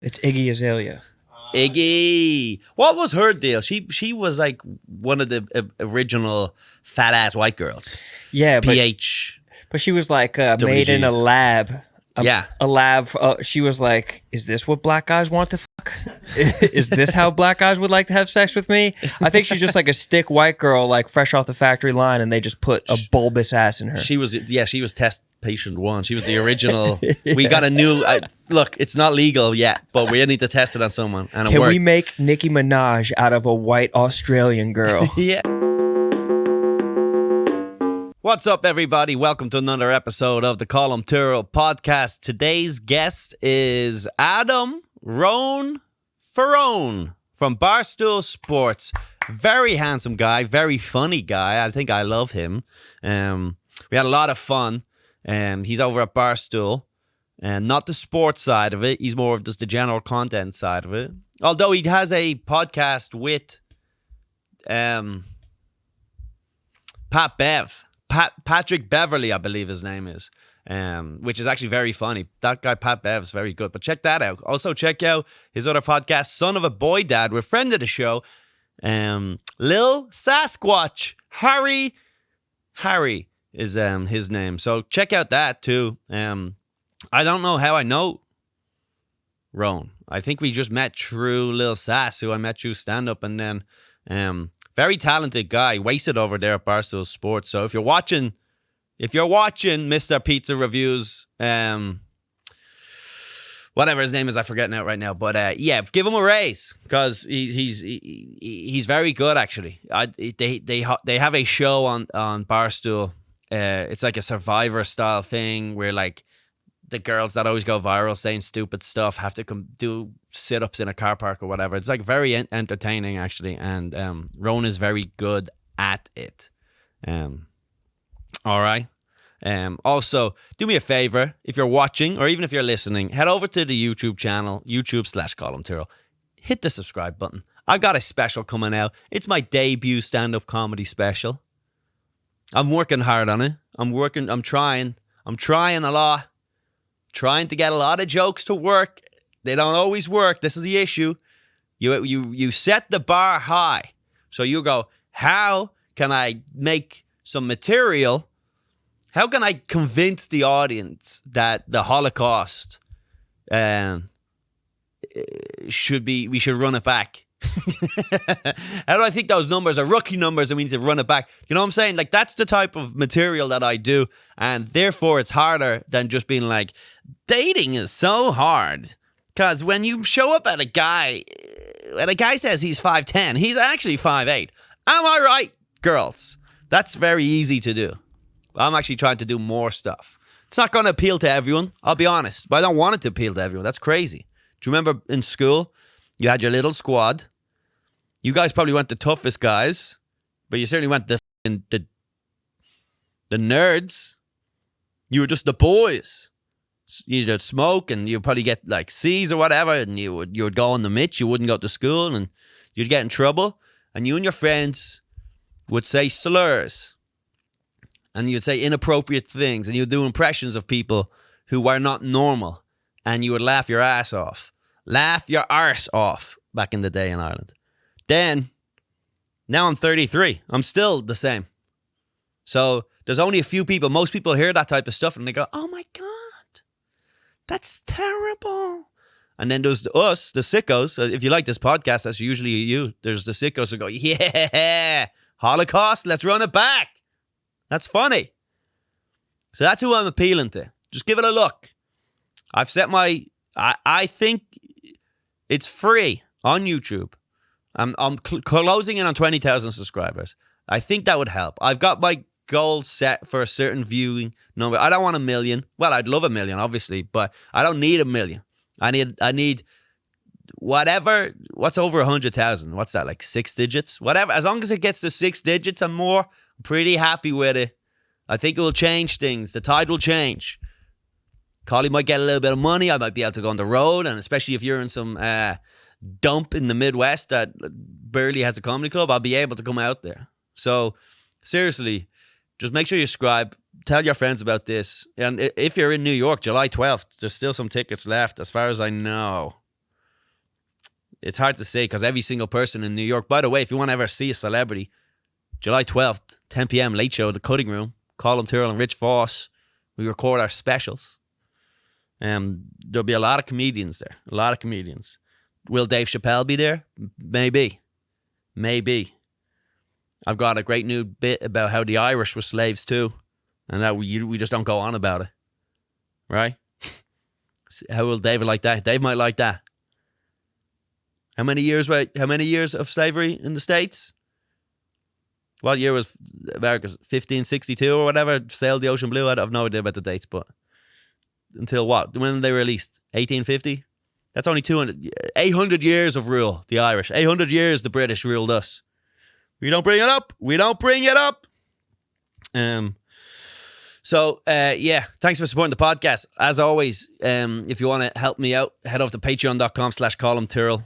It's Iggy Azalea. Iggy. What was her deal? She was like one of the original fat ass white girls. Yeah, PH. but she was like made in a lab. Yeah. A lab. She was like, is this what black guys want to fuck? Is this how black guys would like to have sex with me? I think she's just like a stick white girl, like fresh off the factory line, and they just put a bulbous ass in her. She was test patient one. She was the original. Yeah. We got a new, look, it's not legal yet, but we need to test it on someone. And Can we make Nicki Minaj out of a white Australian girl? Yeah. What's up, everybody? Welcome to another episode of the Colum Tyrrell Podcast. Today's guest is Adam Ferrone from Barstool Sports. Very handsome guy, very funny guy. I think I love him. We had a lot of fun. He's over at Barstool, and not the sports side of it. He's more of just the general content side of it. Although he has a podcast with Patrick Beverly, I believe his name is, which is actually very funny. That guy, Pat Bev, is very good. But check that out. Also, check out his other podcast, Son of a Boy Dad, with friend of the show, Lil Sasquatch. Harry is his name. So check out that too. I don't know how I know Rone. I think we just met through Lil Sass, who I met through stand-up, and then very talented guy, wasted over there at Barstool Sports. So if you're watching Mr. Pizza Reviews, whatever his name is, I forget now right now. But yeah, give him a raise, because he's very good actually. They have a show on Barstool. It's like a Survivor style thing where like the girls that always go viral saying stupid stuff have to come do sit-ups in a car park or whatever. It's like very entertaining actually, and Rone is very good at it. All right. Also, do me a favor, if you're watching or even if you're listening, head over to the YouTube channel, YouTube/Colum Tyrrell. Hit the subscribe button. I've got a special coming out. It's my debut stand-up comedy special. I'm working hard on it. I'm trying a lot. Trying to get a lot of jokes to work. They don't always work. This is the issue. You set the bar high. So you go, how can I make some material? How can I convince the audience that the Holocaust we should run it back? How do I think those numbers are rookie numbers and we need to run it back? You know what I'm saying? Like, that's the type of material that I do, and therefore it's harder than just being like, dating is so hard. Because when you show up at when a guy says he's 5'10", he's actually 5'8". Am I right, girls? That's very easy to do. I'm actually trying to do more stuff. It's not going to appeal to everyone, I'll be honest, but I don't want it to appeal to everyone. That's crazy. Do you remember in school, you had your little squad? You guys probably weren't the toughest guys, but you certainly weren't the nerds. You were just the boys. You'd smoke, and you'd probably get like C's or whatever, and you would go on the mitch. You wouldn't go to school, and you'd get in trouble. And you and your friends would say slurs, and you'd say inappropriate things, and you'd do impressions of people who were not normal, and you would laugh your ass off. Laugh your arse off back in the day in Ireland. Then, now I'm 33. I'm still the same. So there's only a few people. Most people hear that type of stuff and they go, oh my God, that's terrible. And then there's us, the sickos. If you like this podcast, that's usually you. There's the sickos who go, yeah, Holocaust, let's run it back. That's funny. So that's who I'm appealing to. Just give it a look. I've set I think it's free on YouTube. I'm closing in on 20,000 subscribers. I think that would help. I've got my goal set for a certain viewing number. I don't want 1 million. Well, I'd love 1 million, obviously, but I don't need 1 million. I need whatever. What's over 100,000? What's that, like 6 digits? Whatever. As long as it gets to 6 digits and more, I'm pretty happy with it. I think it will change things. The tide will change. Collie might get a little bit of money. I might be able to go on the road, and especially if you're in some dump in the Midwest that barely has a comedy club, I'll be able to come out there. So seriously, just make sure you subscribe. Tell your friends about this. And if you're in New York, July 12th, there's still some tickets left as far as I know. it's hard to say because every single person in New York, by the way, if you want to ever see a celebrity, July 12th, 10 p.m. Late Show, The Cutting Room, Colum Tyrrell and Rich Voss. We record our specials. There'll be a lot of comedians there. A lot of comedians. Will Dave Chappelle be there? Maybe. I've got a great new bit about how the Irish were slaves too. And that we just don't go on about it. Right? How will David like that? Dave might like that. How many years of slavery in the States? What year was America's 1562 or whatever? Sailed the ocean blue. I have no idea about the dates, but until what? When they were released? 1850? That's only 800 years of rule, the Irish. 800 years the British ruled us. We don't bring it up. So, thanks for supporting the podcast. As always, if you want to help me out, head over to patreon.com/Colum Tyrrell.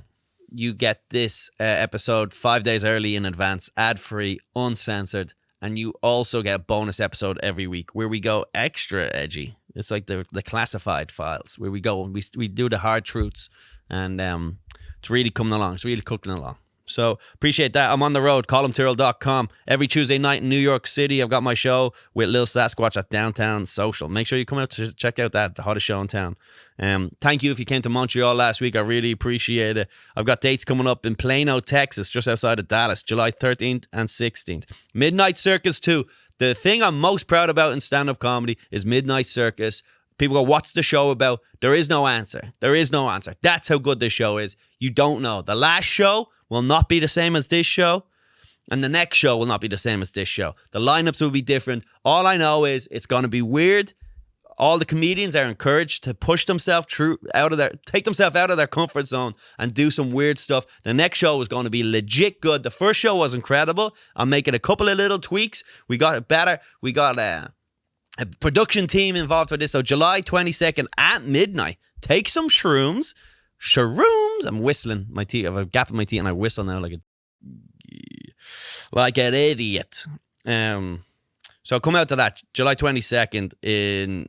You get this episode 5 days early in advance, ad-free, uncensored, and you also get a bonus episode every week where we go extra edgy. It's like the classified files where we go and we do the hard truths, and it's really coming along. It's really cooking along. So appreciate that. I'm on the road, columtyrrell.com. Every Tuesday night in New York City, I've got my show with Lil Sasquatch at Downtown Social. Make sure you come out to check out that, the hottest show in town. Thank you if you came to Montreal last week. I really appreciate it. I've got dates coming up in Plano, Texas, just outside of Dallas, July 13th and 16th. Midnight Circus 2. The thing I'm most proud about in stand-up comedy is Midnight Circus. People go, what's the show about? There is no answer. That's how good this show is. You don't know. The last show will not be the same as this show, and the next show will not be the same as this show. The lineups will be different. All I know is it's going to be weird. All the comedians are encouraged to push themselves take themselves out of their comfort zone and do some weird stuff. The next show is going to be legit good. The first show was incredible. I'm making a couple of little tweaks. We got it better. We got a production team involved for this. So July 22nd at midnight, take some shrooms. I'm whistling. My teeth. I have a gap in my teeth and I whistle now like an idiot. So come out to that July 22nd in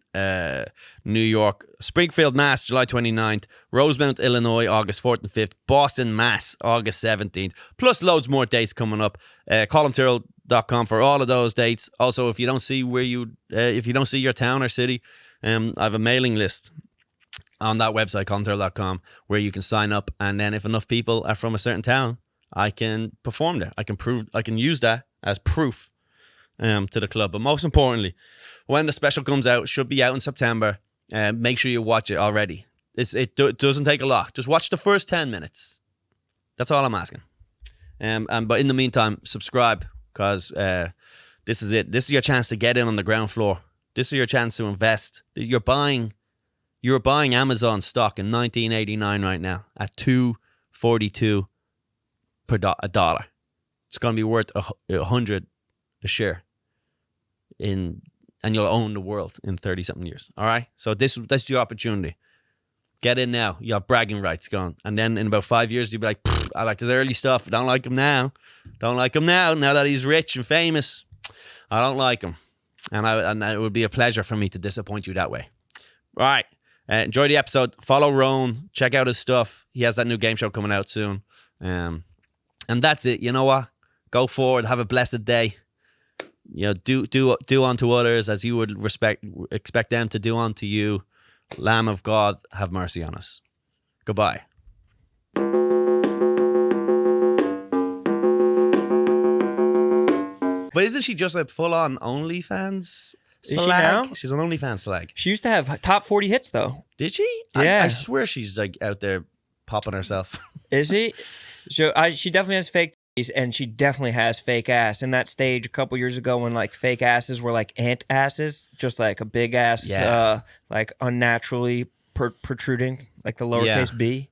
New York, Springfield, Mass, July 29th, Rosemount, Illinois, August 4th and 5th, Boston, Mass, August 17th, plus loads more dates coming up. columtyrrell.com for all of those dates. Also, if you don't see your town or city, I have a mailing list on that website, columtyrrell.com, where you can sign up, and then if enough people are from a certain town, I can perform there. I can use that as proof to the club. But most importantly, when the special comes out, it should be out in September, make sure you watch it already. It doesn't take a lot. Just watch the first 10 minutes. That's all I'm asking. But in the meantime, subscribe, because this is it. This is your chance to get in on the ground floor. This is your chance to invest. You're buying Amazon stock in 1989 right now at $2.42 per $1. It's going to be worth $100 a share and you'll own the world in 30 something years. All right. So that's your opportunity. Get in now. You have bragging rights going. And then in about 5 years, you'll be like, I like this early stuff. I don't like him now. Now that he's rich and famous, I don't like him. And it would be a pleasure for me to disappoint you that way. All right. Enjoy the episode. Follow Rone. Check out his stuff. He has that new game show coming out soon. And that's it. You know what? Go forward. Have a blessed day. You know, do unto others as you would expect them to do unto you. Lamb of God, have mercy on us. Goodbye. But isn't she just a full-on OnlyFans slag? Is she now? She's an OnlyFans slag. She used to have top 40 hits, though. Did she? Yeah. I swear she's like out there popping herself. Is she? She definitely has fake titties, and she definitely has fake ass. In that stage a couple years ago when like fake asses were like ant asses, just like a big ass, like unnaturally protruding, like the lowercase b.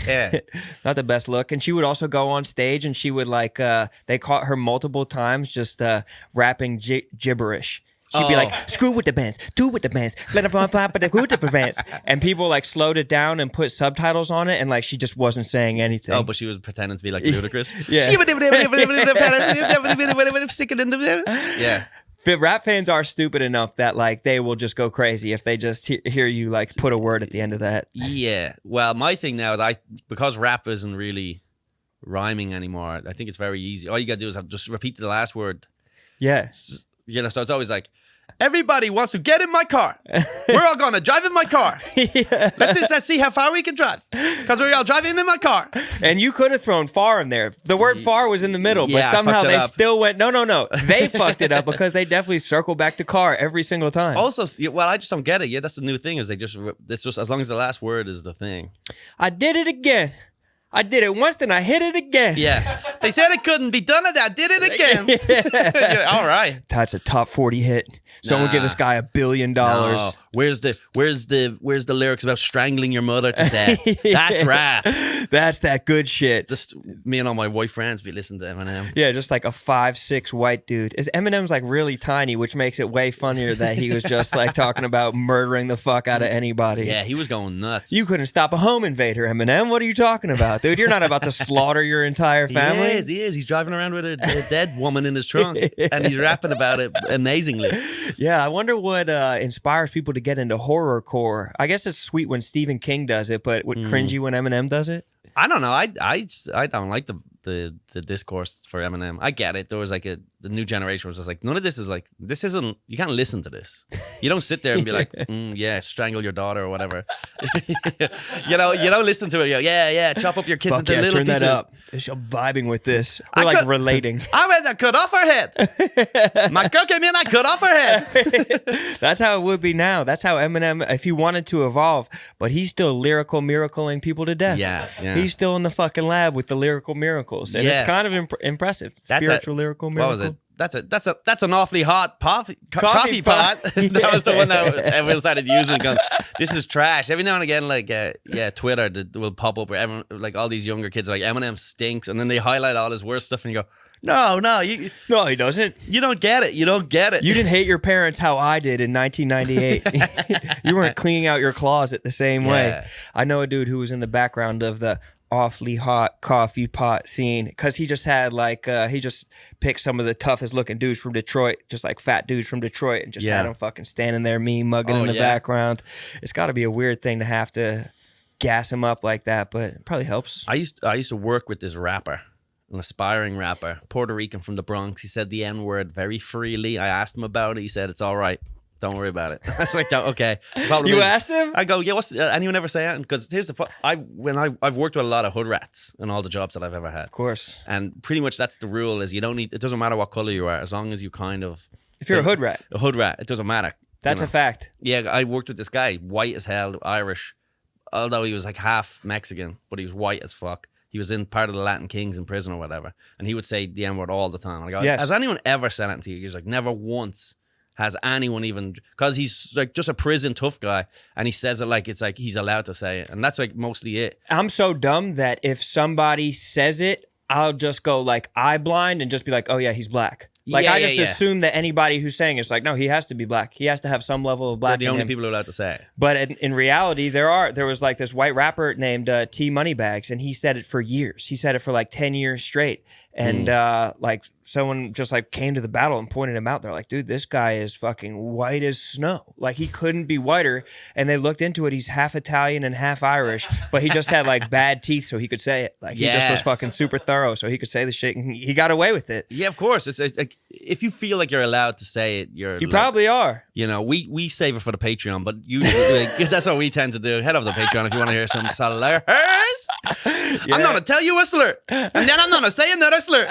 Yeah. Not the best look. And she would also go on stage and she would like, they caught her multiple times just rapping gibberish. She'd be like, screw with the bands, do with the bands, let them fly, but who with the bands. And people like slowed it down and put subtitles on it, and like she just wasn't saying anything. Oh, but she was pretending to be like ludicrous. Yeah. Yeah. But rap fans are stupid enough that like they will just go crazy if they just hear you like put a word at the end of that. Yeah. Well, my thing now is because rap isn't really rhyming anymore, I think it's very easy. All you gotta do is just repeat the last word. Yeah. You know, so it's always like, everybody wants to get in my car. We're all gonna drive in my car. Yeah. Let's see how far we can drive, because we're all driving in my car. And you could have thrown far in there. The word far was in the middle, but Yeah, I somehow fucked it they up. still went, no. They fucked it up because they definitely circle back to car every single time. Also, well, I just don't get it. Yeah, that's the new thing, is it's just as long as the last word is the thing. I did it again. I did it once, then I hit it again. Yeah. They said it couldn't be done, and I did it again. Yeah, all right. That's a top 40 hit. Someone give this guy $1 billion. No. Where's the lyrics about strangling your mother to death? That's rap. That's that good shit. Just me and all my white friends be listening to Eminem. Yeah, just like a 5'6" white dude. Eminem's like really tiny, which makes it way funnier that he was just like talking about murdering the fuck out of anybody. Yeah, he was going nuts. You couldn't stop a home invader, Eminem. What are you talking about, dude? You're not about to slaughter your entire family. He is. He's driving around with a dead woman in his trunk, and he's rapping about it amazingly. Yeah, I wonder what inspires people to get into horrorcore. I guess it's sweet when Stephen King does it, but what cringy when Eminem does it? I don't know. I don't like the discourse for Eminem. I get it. There was like the new generation was just like, none of this is like, this isn't, you can't listen to this. You don't sit there and be like, yeah, strangle your daughter or whatever. you don't listen to it. You go, yeah, chop up your kids into little turn pieces. That up. I'm vibing with this. We're relating. I went and cut off her head. My girl came in, I cut off her head. That's how it would be now. That's how Eminem, if he wanted to evolve, but he's still lyrical miracling people to death. Yeah. He's still in the fucking lab with the lyrical miracles. And it's kind of impressive. Spiritual lyrical miracle. What was it? That's an awfully hot coffee pot. That was the one that everyone started using. Going, this is trash. Every now and again, like Twitter will pop up where everyone, like all these younger kids are like, Eminem stinks, and then they highlight all his worst stuff, and you go, no, he doesn't. You don't get it. You don't get it. You didn't hate your parents how I did in 1998. You weren't cleaning out your closet the same way. I know a dude who was in the background of the awfully hot coffee pot scene because he just had like he just picked some of the toughest looking dudes from Detroit, just like fat dudes from Detroit, and just had them fucking standing there mean mugging in the background. It's got to be a weird thing to have to gas him up like that, but it probably helps. I used to work with this rapper, an aspiring rapper, Puerto Rican from the Bronx. He said the N-word very freely. I asked him about it. He said it's all right. Don't worry about it. I was like, okay. You asked him? I go, yeah. Anyone ever say that? Because here's I've worked with a lot of hood rats in all the jobs that I've ever had. Of course. And pretty much that's the rule: is you don't need. It doesn't matter what color you are, as long as you kind of. If you're a hood rat, it doesn't matter. That's a fact. Yeah, I worked with this guy, white as hell, Irish, although he was like half Mexican, but he was white as fuck. He was in part of the Latin Kings in prison or whatever, and he would say the N-word all the time. And I go, has anyone ever said that to you? He's like, never once. Has anyone even, because he's like just a prison tough guy, and he says it like it's like he's allowed to say it, and that's like mostly it. I'm so dumb that if somebody says it, I'll just go like eye blind and just be like, oh yeah, he's black. Like I just assume that anybody who's saying it's like, no, he has to be black. He has to have some level of black. They're the only people who are allowed to say it. But in reality, there was like this white rapper named T Moneybags, and he said it for years. He said it for like 10 years straight, and like someone just like came to the battle and pointed him out. They're like, dude, this guy is fucking white as snow. Like he couldn't be whiter. And they looked into it. He's half Italian and half Irish, but he just had like bad teeth, so he could say it. Like he just was fucking super thorough, so he could say the shit, and he got away with it. Yeah, of course. It's like if you feel like you're allowed to say it, you probably are. You know, we save it for the Patreon, but usually that's what we tend to do. Head over to the Patreon if you want to hear some slurs. I'm gonna tell you a slur, and then I'm gonna say another slur.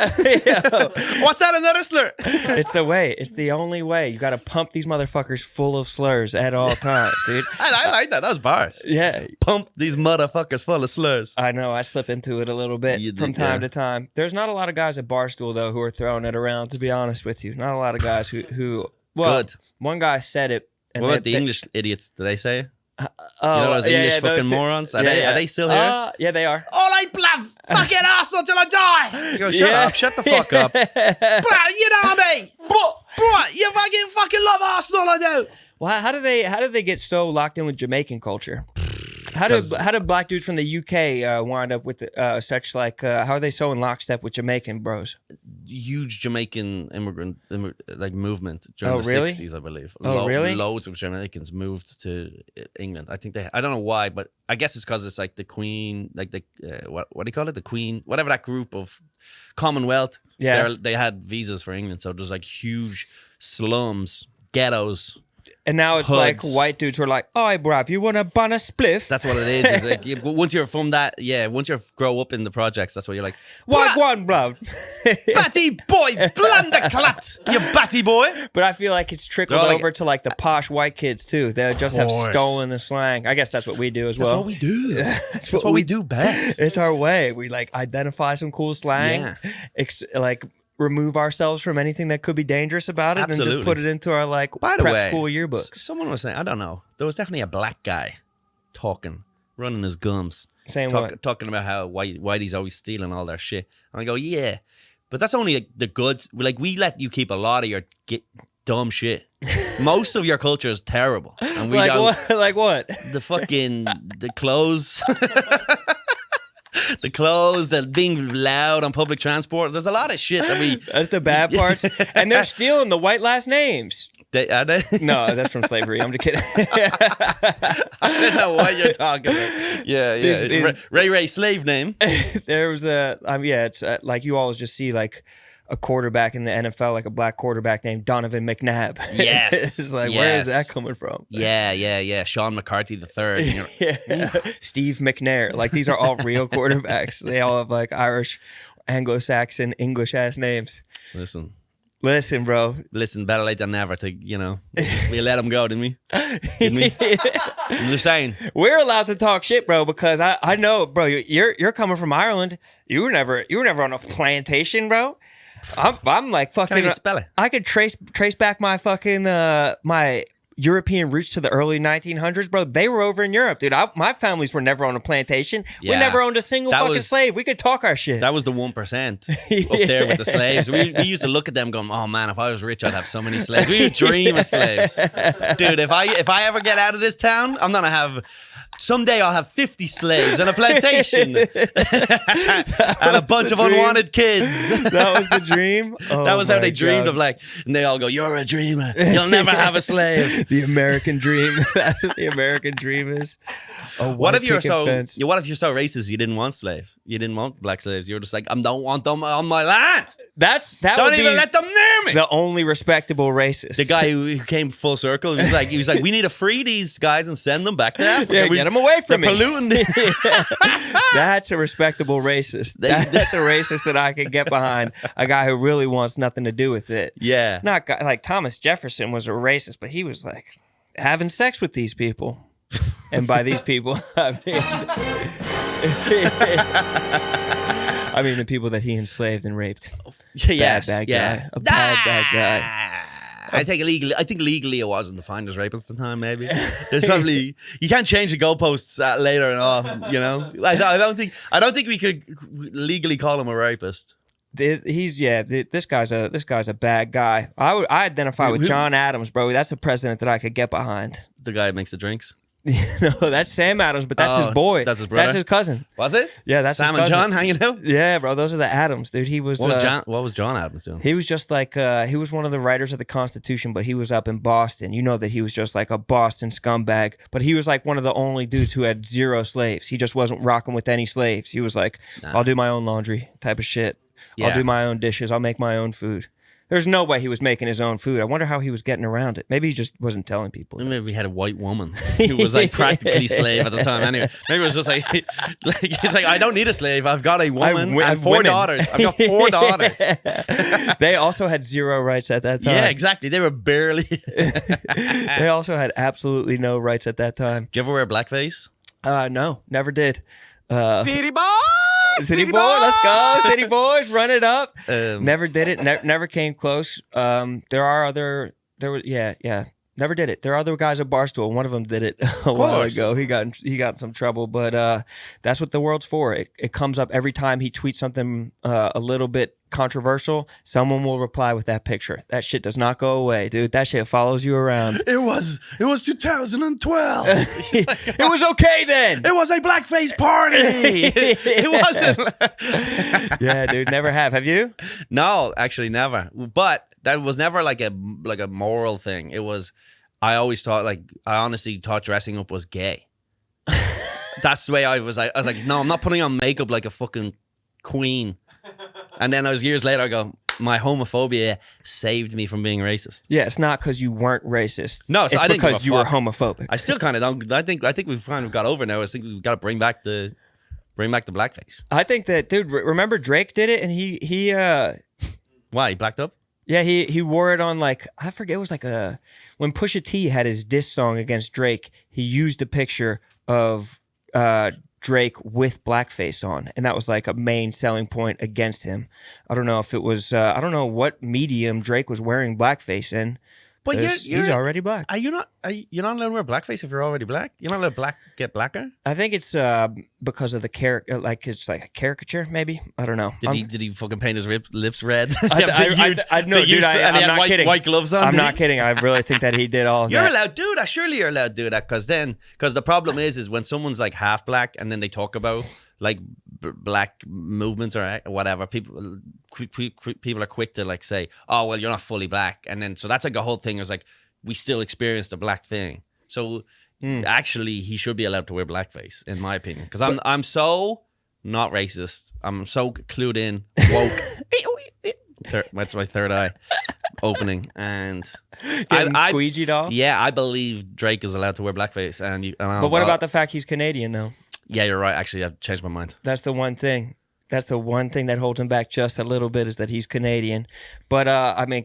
What's that another slur? It's the way. It's the only way. You got to pump these motherfuckers full of slurs at all times, dude. I like that. That was bars. Yeah. Pump these motherfuckers full of slurs. I know. I slip into it a little bit from time to time. There's not a lot of guys at Barstool, though, who are throwing it around, to be honest with you. Not a lot of guys who Good. One guy said it. And what about the English idiots? Did they say it? Oh, you know those English fucking morons? Are they still here? Yeah, they are. All I bluff fucking Arsenal till I die. You go, shut up, shut the fuck up. Bro, you know what I mean? Bro, you fucking love Arsenal, I do. Well, how did they get so locked in with Jamaican culture? How did black dudes from the UK wind up with such like how are they so in lockstep with Jamaican bros? Huge Jamaican immigrant like movement during the really? 60s, I believe. Really? Loads of Jamaicans moved to England. I think I don't know why, but I guess it's because it's like the Queen, like the what do you call it? The Queen, whatever that group of Commonwealth. Yeah, they had visas for England, so there's like huge slums, ghettos. And now it's hoods. like white dudes who are like, "Oh, bruv, you want to bun a spliff?" That's what it is. It's like once you're from that, once you grow up in the projects, that's what you're like. What one, bruv? Batty boy, blunder clat, you batty boy. But I feel like it's trickled over to like the posh white kids too. They just have stolen the slang. I guess that's what we do as well. That's what we do. That's what we do best. It's our way. We like identify some cool slang, like remove ourselves from anything that could be dangerous about it, and just put it into our like prep school yearbooks. Someone was saying, I don't know, there was definitely a black guy running his gums, saying talking about how whitey's always stealing all their shit. And I go, yeah, but that's only like the good. Like we let you keep a lot of your dumb shit. Most of your culture is terrible, and we like what? Like what? The fucking the clothes. The clothes, the being loud on public transport. There's a lot of shit that we... That's the bad parts. And they're stealing the white last names. Are they? No, that's from slavery. I'm just kidding. I don't know what you're talking about. Yeah. Ray slave name. There was it's like you always just see like a quarterback in the NFL, like a black quarterback named Donovan McNabb. Yes. It's like, where is that coming from? Yeah. Sean McCarthy III. Steve McNair. Like, these are all real quarterbacks. They all have, like, Irish, Anglo-Saxon, English-ass names. Listen, bro. Better late than never to, we let them go, didn't we? I'm just saying. We're allowed to talk shit, bro, because I know, bro, you're coming from Ireland. You were never on a plantation, bro. I'm like fucking. Can I spell it? I could trace back my fucking my European roots to the early 1900s, bro. They were over in Europe, dude. My families were never on a plantation. We never owned a single slave. We could talk our shit. That was the 1% up there with the slaves. We used to look at them going, oh man, if I was rich, I'd have so many slaves. We would dream of slaves. Dude, if I ever get out of this town, I'm gonna have... Someday I'll have 50 slaves and a plantation and a bunch of unwanted kids. That was the dream? That was how they dreamed of like, and they all go, you're a dreamer. You'll never have a slave. The American dream. That's what the American dream is. What if you're so racist you didn't want slaves? You didn't want black slaves. You were just like, I don't want them on my land. Don't even let them near me. The only respectable racist. The guy who came full circle, he was like, we need to free these guys and send them back to Africa. Yeah, get them away from me. Polluting. That's a respectable racist. That's a racist that I can get behind. A guy who really wants nothing to do with it. Yeah. Not like Thomas Jefferson was a racist, but he was like having sex with these people. And by these people, I mean the people that he enslaved and raped. Yes, bad guy. A bad guy. I think legally it wasn't defined as rape at the time. Maybe there's probably you can't change the goalposts later and on. You know, I don't think we could legally call him a rapist. This guy's a bad guy. I identify with John Adams, bro. That's a president that I could get behind. The guy who makes the drinks. No, that's Sam Adams, but that's his boy. That's his brother. That's his cousin. Was it? Yeah, that's Sam his cousin. and John hanging out. Yeah, bro, those are the Adams, dude. He was. What was John Adams doing? He was just like he was one of the writers of the Constitution, but he was up in Boston. You know that he was just like a Boston scumbag, but he was like one of the only dudes who had 0 slaves. He just wasn't rocking with any slaves. He was like, I'll do my own laundry type of shit. Yeah. I'll do my own dishes. I'll make my own food. There's no way he was making his own food. I wonder how he was getting around it. Maybe he just wasn't telling people. Maybe we had a white woman who was like practically slave at the time. Anyway, maybe it was just like he's like, I don't need a slave. I've got a woman and 4 daughters. I've got 4 daughters. They also had 0 rights at that time. Yeah, exactly. They were barely. They also had absolutely no rights at that time. Did you ever wear blackface? No, never did. City boy! City boy, let's go. City boys, run it up. Never did it. Never came close. Never did it. There are other guys at Barstool. One of them did it a while ago. He got in some trouble, but that's what the world's for. It comes up every time he tweets something a little bit controversial, someone will reply with that picture. That shit does not go away, dude. That shit follows you around. It was 2012. It was okay then. It was a blackface party. It wasn't. Yeah, dude, never have you? No, actually never. But that was never like a moral thing. It was, I honestly thought dressing up was gay. That's the way I was like, no, I'm not putting on makeup like a fucking queen. And then years later, I go, my homophobia saved me from being racist. Yeah, it's not because you weren't racist. No, so it's I didn't because you were homophobic. I still kind of don't. I think we've kind of got over it now. I think we've got to bring back the blackface. I think that, dude. Remember Drake did it, and he Why, he blacked up? Yeah, he wore it on, like, I forget, it was like when Pusha T had his diss song against Drake, he used a picture of Drake with blackface on, and that was like a main selling point against him. I don't know if it was, I don't know what medium Drake was wearing blackface in. But he's already black. You're not allowed to wear blackface if you're already black? You're not allowed to get blacker? I think it's because of the character, like it's like a caricature, maybe. I don't know. Did he fucking paint his lips red? I know, dude. I'm not kidding. White gloves on. I'm not kidding. I really think that he did all of that. You're allowed to do that. Surely you're allowed to do that because the problem is when someone's like half black and then they talk about like black movements or whatever, people are quick to like say, oh well, you're not fully black, and then so that's like a whole thing. Is like we still experience the black thing. So actually, he should be allowed to wear blackface, in my opinion, because I'm so not racist. I'm so clued in, woke. That's my third eye opening, and I squeegeed off. Yeah, I believe Drake is allowed to wear blackface, but what about the fact he's Canadian though? Yeah, you're right. Actually, I've changed my mind. That's the one thing. That's the one thing that holds him back just a little bit is that he's Canadian. But, I mean,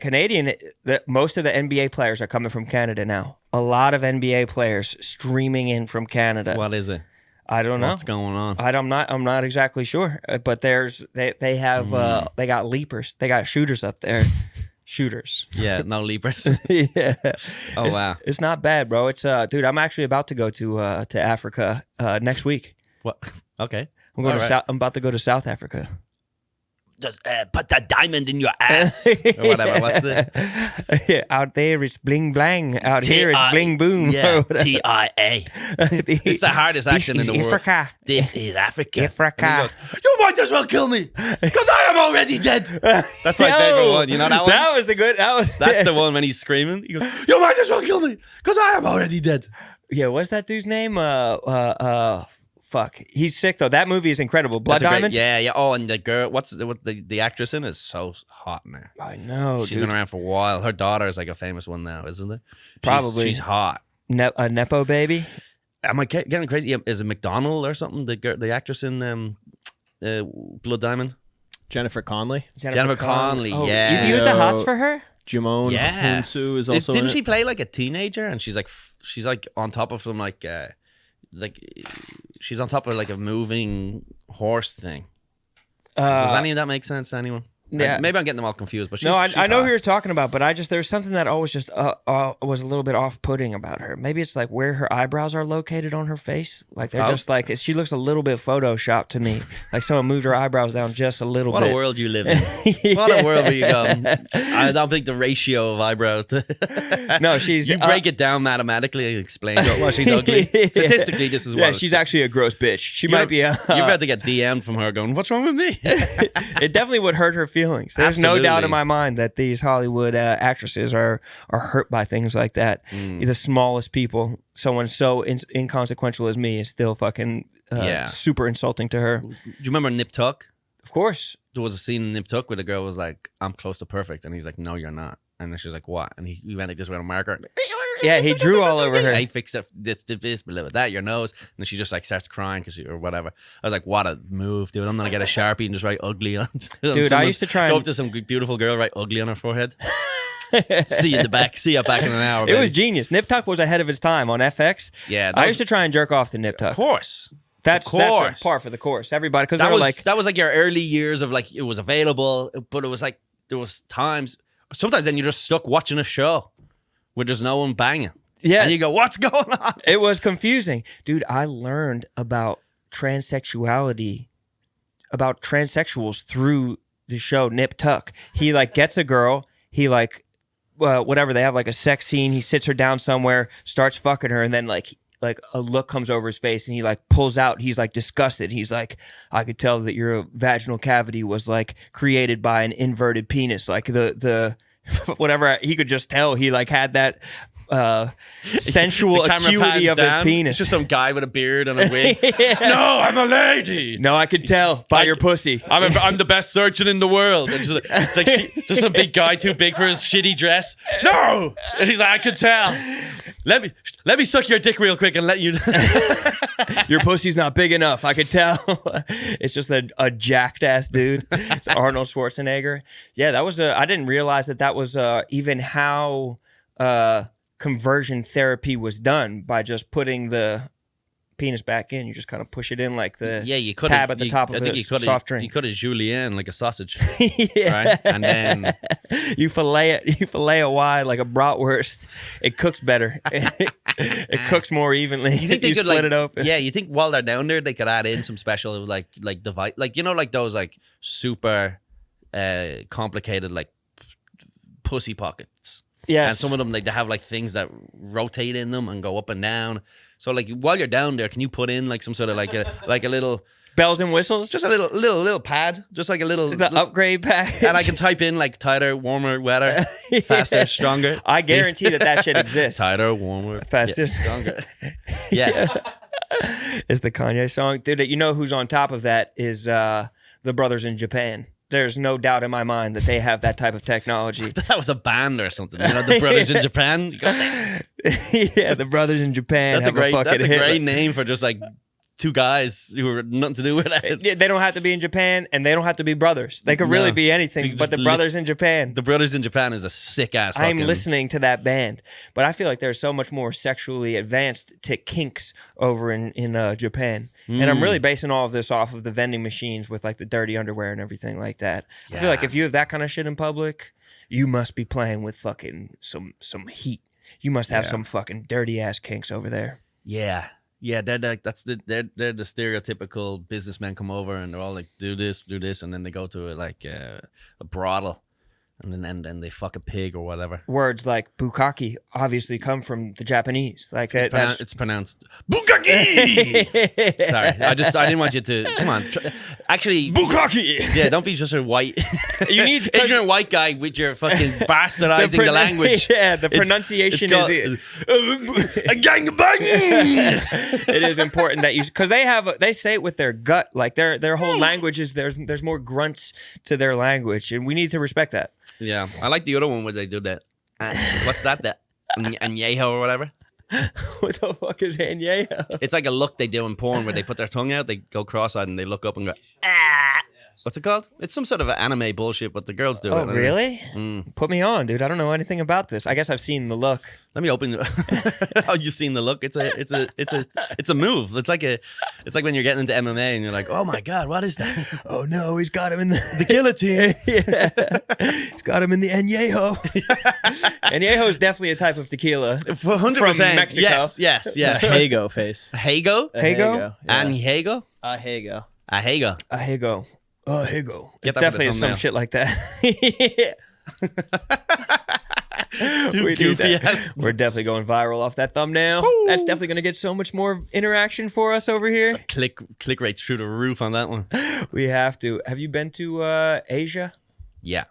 most of the NBA players are coming from Canada now. A lot of NBA players streaming in from Canada. What is it? I don't know. What's going on? I'm not exactly sure. But they got leapers. They got shooters up there. Shooters. Yeah, no leapers. Yeah. Wow. It's not bad, bro. It's dude, I'm actually about to go to Africa next week. What? Okay. I'm about to go to South Africa. Just put that diamond in your ass or whatever. What's the? Yeah, out there it's bling blang. Out here it's bling boom. Yeah, TIA. It's the hardest accent in the world. Africa. This is Africa. Africa. You might as well kill me, because I am already dead. That's my favorite one. You know that one? That was the good. That's the one when he's screaming. He goes, "You might as well kill me, because I am already dead." Yeah, what's that dude's name? Fuck, he's sick though. That movie is incredible. Blood Diamond. Yeah. Oh, and the girl, what the actress in is so hot, man. I know. She's been around for a while. Her daughter is like a famous one now, isn't it? Probably. She's hot. A nepo baby. Am I getting crazy? Is it McDonald or something? The actress in Blood Diamond. Jennifer Connelly. Jennifer Connelly. Oh, yeah. You use the hots for her. Jimon Hunsu is also. Didn't she play like a teenager? And she's like on top of some like she's on top of like a moving horse thing. Does any of that make sense to anyone? Yeah. Maybe I'm getting them all confused, but she's I know hot. who you're talking about, but there's something that always just was a little bit off-putting about her. Maybe it's like where her eyebrows are located on her face. Like they're just like, she looks a little bit photoshopped to me. Like someone moved her eyebrows down just a little bit. What a world you live in. Yeah. What a world we I don't think the ratio of eyebrows. No, she's... You break it down mathematically and explain, well, she's ugly. Statistically, this is what... Yeah, she's actually a gross bitch. She might be... You've had to get DM'd from her going, what's wrong with me? It definitely would hurt her feelings. There's no doubt in my mind that these Hollywood actresses are hurt by things like that. The smallest people, someone so inconsequential as me, is still fucking super insulting to her. Do you remember Nip Tuck? Of course. There was a scene in Nip Tuck where the girl was like, I'm close to perfect. And he's like, no, you're not. And then she's like, what? And he went like this with a marker. Yeah, he drew all over her. I fixed it, this, that, your nose. And then she just like starts crying or whatever. I was like, what a move, dude. I'm going to get a Sharpie and just write ugly on dude, I used to try go up to some beautiful girl, write ugly on her forehead. See you back in an hour, baby. It was genius. Nip Tuck was ahead of its time on FX. Yeah. I used to try and jerk off to Nip Tuck. Of course. That's like par for the course. Everybody, because that was like your early years of like, it was available, but it was like, there was times... Sometimes then you're just stuck watching a show where there's no one banging. Yeah. And you go, what's going on? It was confusing. Dude, I learned about transsexuality, about transsexuals through the show Nip Tuck. He like gets a girl. He like whatever, they have like a sex scene. He sits her down somewhere, starts fucking her, and then like a look comes over his face, and he like pulls out. He's like disgusted. He's like, I could tell that your vaginal cavity was like created by an inverted penis. Like the whatever, he could just tell he like had that sensual acuity of his penis. It's just some guy with a beard and a wig. Yeah. No, I'm a lady. No, I could tell by your pussy. I'm the best surgeon in the world. And just a big guy too big for his shitty dress. No, and he's like, I could tell. Let me suck your dick real quick and let you. Your pussy's not big enough. I could tell. It's just a jacked ass dude. It's Arnold Schwarzenegger. Yeah, that was I didn't realize that was even how conversion therapy was done, by just putting the penis back in. You just kind of push it in like the tab at the top of a soft drink. You cut a julienne like a sausage. Yeah. Right? And then you fillet it wide like a bratwurst. It cooks better. It cooks more evenly. You think they could split it open? Yeah, you think while they're down there they could add in some special like device, like like those like super complicated like pussy pockets. Yes. And some of them, like, they have like things that rotate in them and go up and down. So like while you're down there, can you put in like some sort of like a little bells and whistles? Just a little pad, just like a little upgrade package. And I can type in like tighter, warmer, wetter, faster, stronger. I guarantee that shit exists. Tighter, warmer, faster, stronger. Yes. It's the Kanye song, dude. You know who's on top of that is the brothers in Japan. There's no doubt in my mind that they have that type of technology. I thought that was a band or something. You know, the brothers in Japan. Yeah, the brothers in Japan. That's a great name for just like two guys who are nothing to do with it. They don't have to be in Japan, and they don't have to be brothers. They could really be anything, but the brothers in Japan. The brothers in Japan is a sick ass. I'm listening to that band, but I feel like there's so much more sexually advanced kinks over in Japan, and I'm really basing all of this off of the vending machines with like the dirty underwear and everything like that. Yeah. I feel like if you have that kind of shit in public, you must be playing with fucking some heat. You must have some fucking dirty ass kinks over there. Yeah. Yeah, they're the stereotypical businessmen come over and they're all like, do this, and then they go to a brothel, and then they fuck a pig or whatever. Words like bukkake obviously come from the Japanese. Like it's pronounced bukkake. Sorry, I didn't want you to come on. Actually, bukkake. Yeah, don't be just a white. You need ignorant white guy with your fucking bastardizing the language. Yeah, the pronunciation is a gangbang. It is important that you, because they say it with their gut. Like their whole language is there's more grunts to their language, and we need to respect that. Yeah, I like the other one where they do that. What's that? That Ahegao or whatever. What the fuck is Ahegao? It's like a look they do in porn where they put their tongue out, they go cross-eyed, and they look up and go, ah. What's it called? It's some sort of anime bullshit, but the girls do it. Oh, really? Put me on, dude. I don't know anything about this. I guess I've seen the look. Let me open. Oh, you've seen the look? It's a move. It's like when you're getting into MMA and you're like, oh my god, what is that? Oh no, he's got him in the guillotine. Yeah. He's got him in the Ahegao. Ahegao is definitely a type of tequila. 100%. From Mexico. Yes. Ahegao Face. Ahegao? Ahegao? Ahegao? Ahegao. Ahegao. Ahegao. Ahegao. It definitely is some shit like that. Dude, goofy ass. We're definitely going viral off that thumbnail. Ooh. That's definitely going to get so much more interaction for us over here. Click rates through the roof on that one. We have to. Have you been to Asia? Yeah.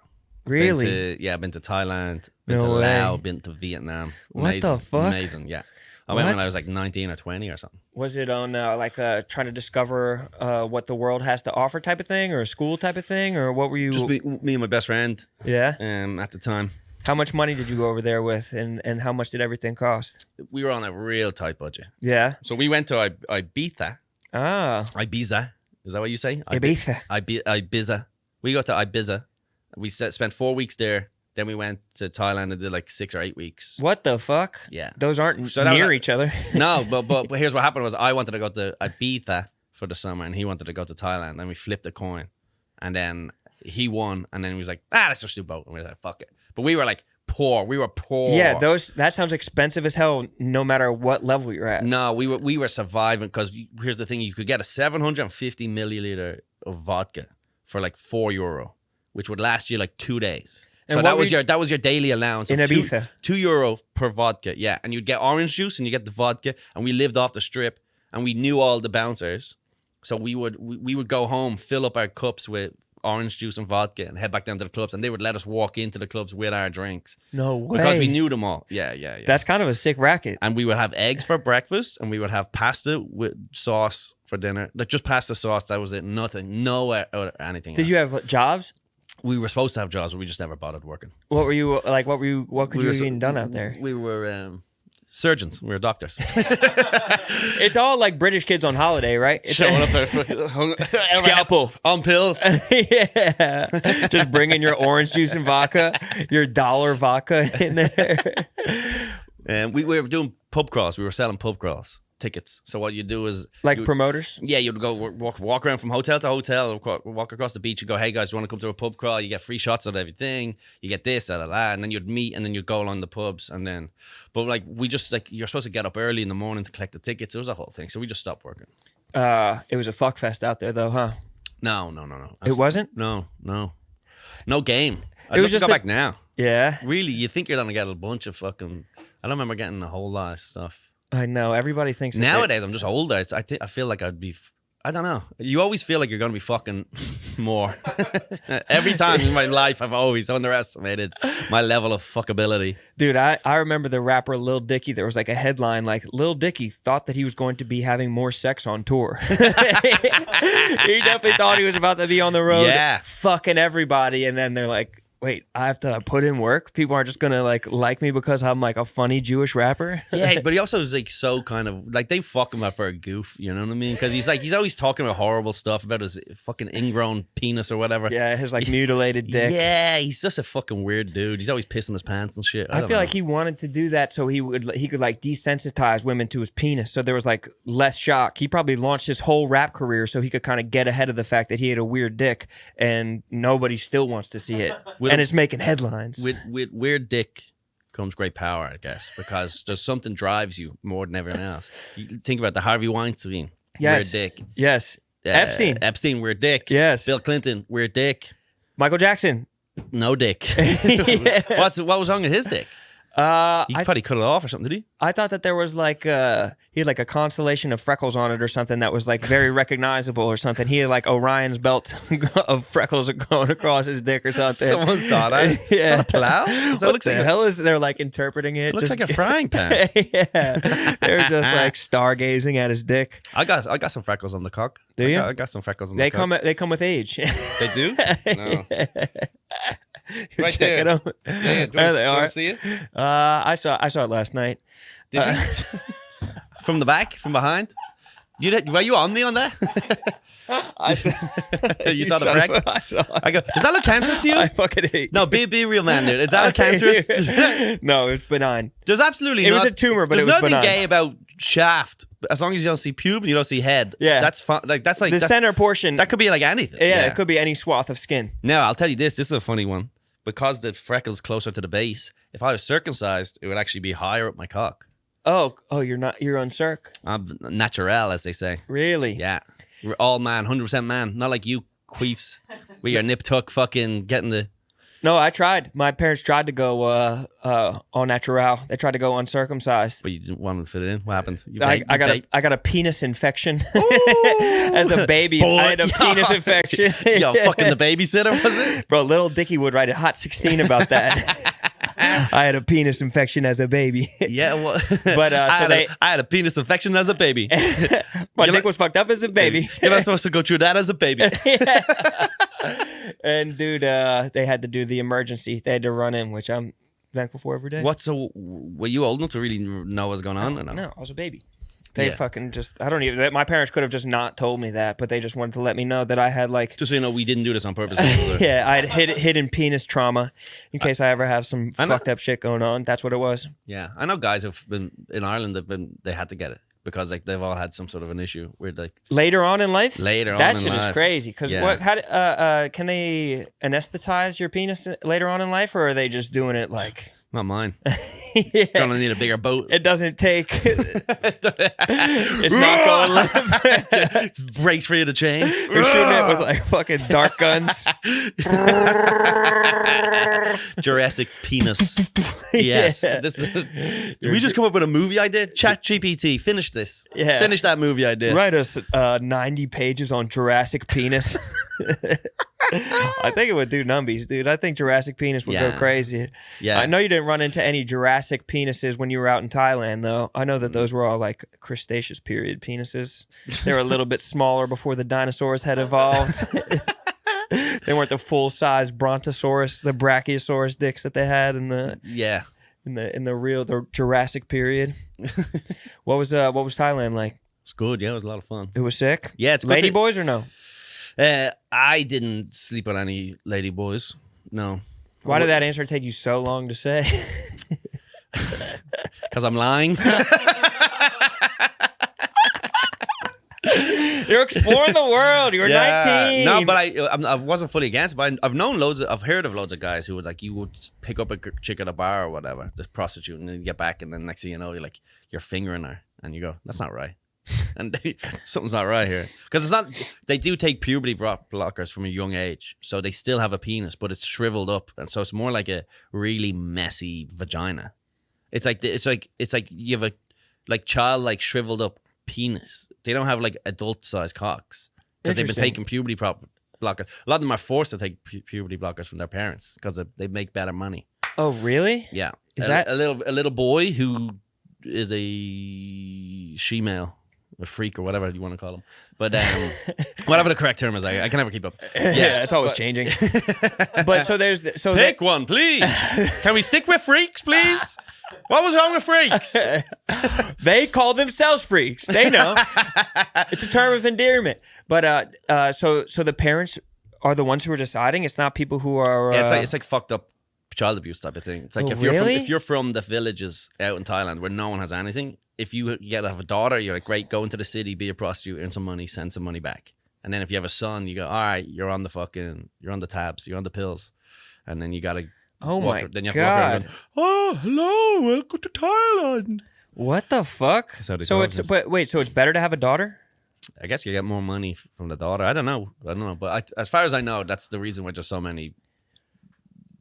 Really? I've been to Thailand, been to Laos, been to Vietnam. What the fuck? Amazing, yeah. I went when I was like 19 or 20 or something. Was it on trying to discover what the world has to offer type of thing, or a school type of thing, or what were you? Just me and my best friend. Yeah. At the time. How much money did you go over there with, and how much did everything cost? We were on a real tight budget. Yeah. So we went to Ibiza. Ah. Ibiza. Is that what you say? Ibiza. Ibiza. We got to Ibiza. We spent 4 weeks there. Then we went to Thailand and did like 6 or 8 weeks. What the fuck? Yeah. Those aren't near each other. No, but here's what happened was I wanted to go to Ibiza for the summer and he wanted to go to Thailand. And we flipped a coin. And then he won. And then he was like, let's just do both. And we were like, fuck it. But we were like poor. We were poor. Yeah, that sounds expensive as hell no matter what level you're at. No, we were surviving because here's the thing. You could get a 750 milliliter of vodka for like €4. which would last you like 2 days. And So what that was your daily allowance in of Ibiza? €2 per vodka. Yeah, and you'd get orange juice and you get the vodka. And we lived off the strip, and we knew all the bouncers, so we would go home, fill up our cups with orange juice and vodka, and head back down to the clubs. And they would let us walk into the clubs with our drinks No way. because we knew them all. Yeah. That's kind of a sick racket. And we would have eggs for breakfast, and we would have pasta with sauce for dinner. Like just pasta sauce. That was it. Nothing. No anything. Did you have jobs? We were supposed to have jobs, but we just never bothered working. What were you like? What could you have even done out there? We were surgeons. We were doctors. It's all like British kids on holiday, right? It's Showing up there, scalpel on pills. Yeah, just bringing your orange juice and vodka, your dollar vodka in there. And we were doing pub crawls. We were selling pub crawls tickets. So what you do is Promoters. Yeah, you'd go walk around from hotel to hotel, walk across the beach and go, hey guys, you want to come to a pub crawl? You get free shots of everything. You get this, and then you'd meet, and then you'd go along the pubs, and then, but like we just like you're supposed to get up early in the morning to collect the tickets. It was a whole thing, so we just stopped working. It was a fuck fest out there, though, huh? No. It wasn't. No game. It was just go back now. Yeah, Really, you think you're gonna get a bunch of fucking? I don't remember getting a whole lot of stuff. I know. Everybody thinks that Nowadays, I'm just older. I feel like I'd be. I don't know. You always feel like you're going to be fucking more. Every time in my life, I've always underestimated my level of fuckability. Dude, I remember the rapper Lil Dicky. There was like a headline like Lil Dicky thought that he was going to be having more sex on tour. He definitely thought he was about to be on the road, fucking everybody, and then they're like, wait, I have to put in work? People aren't just gonna like me because I'm like a funny Jewish rapper? Yeah, but he also is like so kind of like they fuck him up for a goof, you know what I mean? Because he's always talking about horrible stuff about his fucking ingrown penis or whatever. Yeah, his like mutilated dick. Yeah, he's just a fucking weird dude. He's always pissing his pants and shit. I feel like he wanted to do that so he could like desensitize women to his penis, so there was like less shock. He probably launched his whole rap career so he could kind of get ahead of the fact that he had a weird dick, and nobody still wants to see it. And it's making headlines. With weird dick comes great power, I guess, because there's something drives you more than everyone else. You think about the Harvey Weinstein, weird dick. Yes. Epstein, weird dick. Yes. Bill Clinton, weird dick. Michael Jackson, no dick. What was wrong with his dick? He probably cut it off or something, did he? I thought that there was like he had like a constellation of freckles on it or something that was like very recognizable or something. He had like Orion's belt of freckles going across his dick or something. Someone saw that. Yeah. Is that a plow? What the hell is they're like interpreting it? It looks like a frying pan. Yeah, they're just like stargazing at his dick. I got some freckles on the cock. Do you? I got some freckles on the cock. They come with age. They do? No. You're right checking there. them. Yeah, There they are. See it? I saw it last night. Did you? From the back, from behind. Were you on me on that? I saw, you saw the freck? I saw it. I go, does that look cancerous to you? I fucking hate. No, be real man, dude. Is that look cancerous? No, it's benign. There's absolutely It was a tumor, but it was there's nothing benign. gay about shaft. As long as you don't see pube and you don't see head. Yeah. That's fun. Like that's like The center portion. that could be like anything. Yeah, it could be any swath of skin. Now I'll tell you this. This is a funny one. Because the freckle's closer to the base, if I was circumcised, it would actually be higher up my cock. Oh, you're uncirc. I'm natural, as they say. Really? Yeah. We're all man, 100% man. Not like you queefs with your nip tuck fucking getting the... No, I tried. My parents tried to go au natural. They tried to go uncircumcised. But you didn't want to fit it in. What happened? I got a penis infection as a baby. Boy, I had a penis infection. Yo, fucking the babysitter, was it? Bro, little Dicky would write a Hot 16 about that. I had a penis infection as a baby. Yeah, well, But I had a penis infection as a baby. My dick was fucked up as a baby. You're not supposed to go through that as a baby. And dude, they had to do the emergency. They had to run in, which I'm thankful for every day. Were you old enough to really know what's going on? Or no? No, I was a baby. They fucking just, I don't even, my parents could have just not told me that, but they just wanted to let me know that I had like... Just so you know, we didn't do this on purpose. Yeah, I had hidden penis trauma in case I ever have some fucked up shit going on. That's what it was. Yeah, I know guys who've been in Ireland, they had to get it because like they've all had some sort of an issue where like... Later on in life? That shit is crazy. Because can they anesthetize your penis later on in life, or are they just doing it like... Not mine. Yeah. Gonna need a bigger boat. It doesn't take. It's not going limp. Breaks free of the chains. They're shooting it with like fucking dart guns. Jurassic penis. Yes. Yeah. This is, did we just come up with a movie idea? ChatGPT, finish this. Yeah. Finish that movie idea. Write us 90 pages on Jurassic penis. I think it would do numbies, dude. I think Jurassic penis would go crazy. Yeah. I know you didn't run into any Jurassic penises when you were out in Thailand, though. I know that those were all like Cretaceous period penises. They were a little bit smaller before the dinosaurs had evolved. They weren't the full-size Brontosaurus, the Brachiosaurus dicks that they had in the the Jurassic period. What was Thailand like? It's good. Yeah, it was a lot of fun. It was sick. Yeah, it's good. Lady boys or no? I didn't sleep with any lady boys. No. Why did that answer take you so long to say? Because I'm lying. You're exploring the world. You're 19. No, but I wasn't fully against it. But I've heard of loads of guys who would like, you would pick up a chick at a bar or whatever, this prostitute, and then you get back, and then next thing you know, you're fingering her, and you go, that's not right. And something's not right here, because it's not. They do take puberty blockers from a young age, so they still have a penis, but it's shriveled up, and so it's more like a really messy vagina. It's like you have a childlike shriveled up penis. They don't have like adult sized cocks because they've been taking puberty blockers. A lot of them are forced to take puberty blockers from their parents because they make better money. Oh, really? Yeah. Is that a little boy who is a she-male? A freak or whatever you want to call them, but whatever the correct term is, I can never keep up. Yes, yeah, it's always changing. But pick one, please. Can we stick with freaks, please? What was wrong with freaks? They call themselves freaks. They know. It's a term of endearment. But so the parents are the ones who are deciding. It's not people who are. It's like fucked up child abuse type of thing. It's like if you're from the villages out in Thailand where no one has anything. If you get to have a daughter, you're like, great, go into the city, be a prostitute, earn some money, send some money back. And then if you have a son, you go, all right, you're on the tabs, you're on the pills. And then you got to then you have to walk around going, oh, hello, welcome to Thailand. What the fuck? So it's better to have a daughter? I guess you get more money from the daughter. I don't know. But as far as I know, that's the reason why there's so many.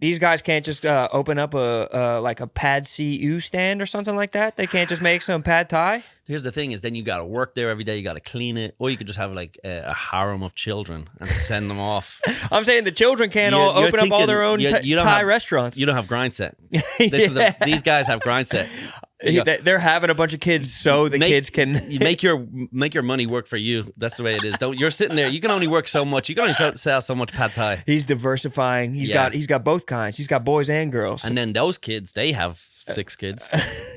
These guys can't just open up a pad see-ew stand or something like that? They can't just make some pad thai? Here's the thing is then you got to work there every day. You got to clean it. Or you could just have like a harem of children and send them off. I'm saying the children can't all open up all their own Thai restaurants. You don't have grind set. These guys have grind set. They're having a bunch of kids so kids can you make your money work for you. That's the way it is. You're sitting there. You can only work so much. You can only sell so much pad thai. He's diversifying. He's got both kinds. He's got boys and girls. And then those kids, they have 6 kids.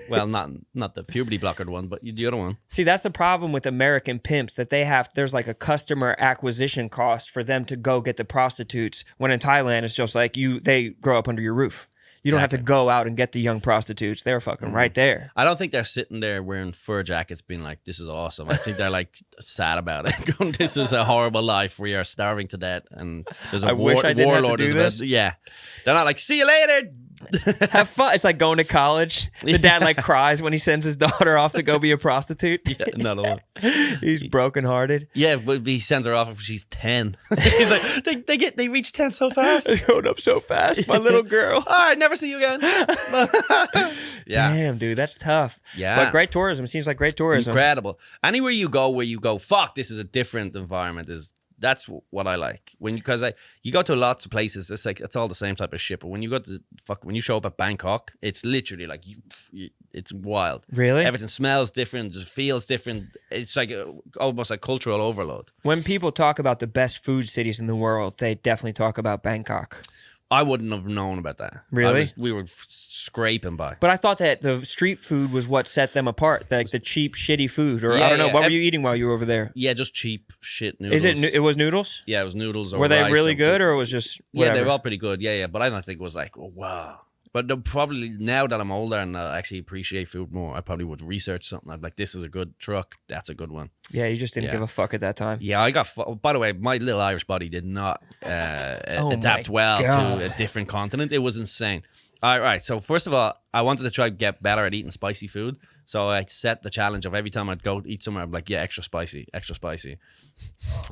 Well, not the puberty blocker one, but the other one. See, that's the problem with American pimps, that there's like a customer acquisition cost for them to go get the prostitutes. When in Thailand, it's just like they grow up under your roof. You don't have to go out and get the young prostitutes. They're fucking right there. I don't think they're sitting there wearing fur jackets being like, this is awesome. I think they're like sad about it. Going, this is a horrible life. We are starving to death. And there's a wish I didn't warlord. have to do this. Yeah. They're not like, see you later. Have fun. It's like going to college. The dad like cries when he sends his daughter off to go be a prostitute. Yeah, another one. He's brokenhearted. Yeah, but he sends her off if she's 10. He's like, they reach 10 so fast. They're growing up so fast, my little girl. All right, never see you again. Yeah. Damn, dude, that's tough. Yeah. But great tourism. Seems like great tourism. Incredible. Anywhere you go, fuck, this is a different environment. That's what I like. Because you go to lots of places, it's like it's all the same type of shit. But when you show up at Bangkok, it's literally like it's wild. Really? Everything smells different, just feels different. It's like almost like cultural overload. When people talk about the best food cities in the world, they definitely talk about Bangkok. I wouldn't have known about that. Really? We were scraping by. But I thought that the street food was what set them apart, like the cheap, shitty food. Or I don't know. What were you eating while you were over there? Yeah, just cheap shit noodles. It was noodles? Yeah, it was noodles. Or were they rice really good, or it was just whatever? Yeah, they were all pretty good. Yeah. But I don't think it was like, oh, wow. But probably now that I'm older and I actually appreciate food more, I probably would research something. I'd be like, this is a good truck. That's a good one. Yeah, you just didn't give a fuck at that time. Yeah, by the way, my little Irish body did not adapt well to a different continent. It was insane. All right. So first of all, I wanted to try to get better at eating spicy food. So I set the challenge of every time I'd go eat somewhere, I'm like, yeah, extra spicy, extra spicy.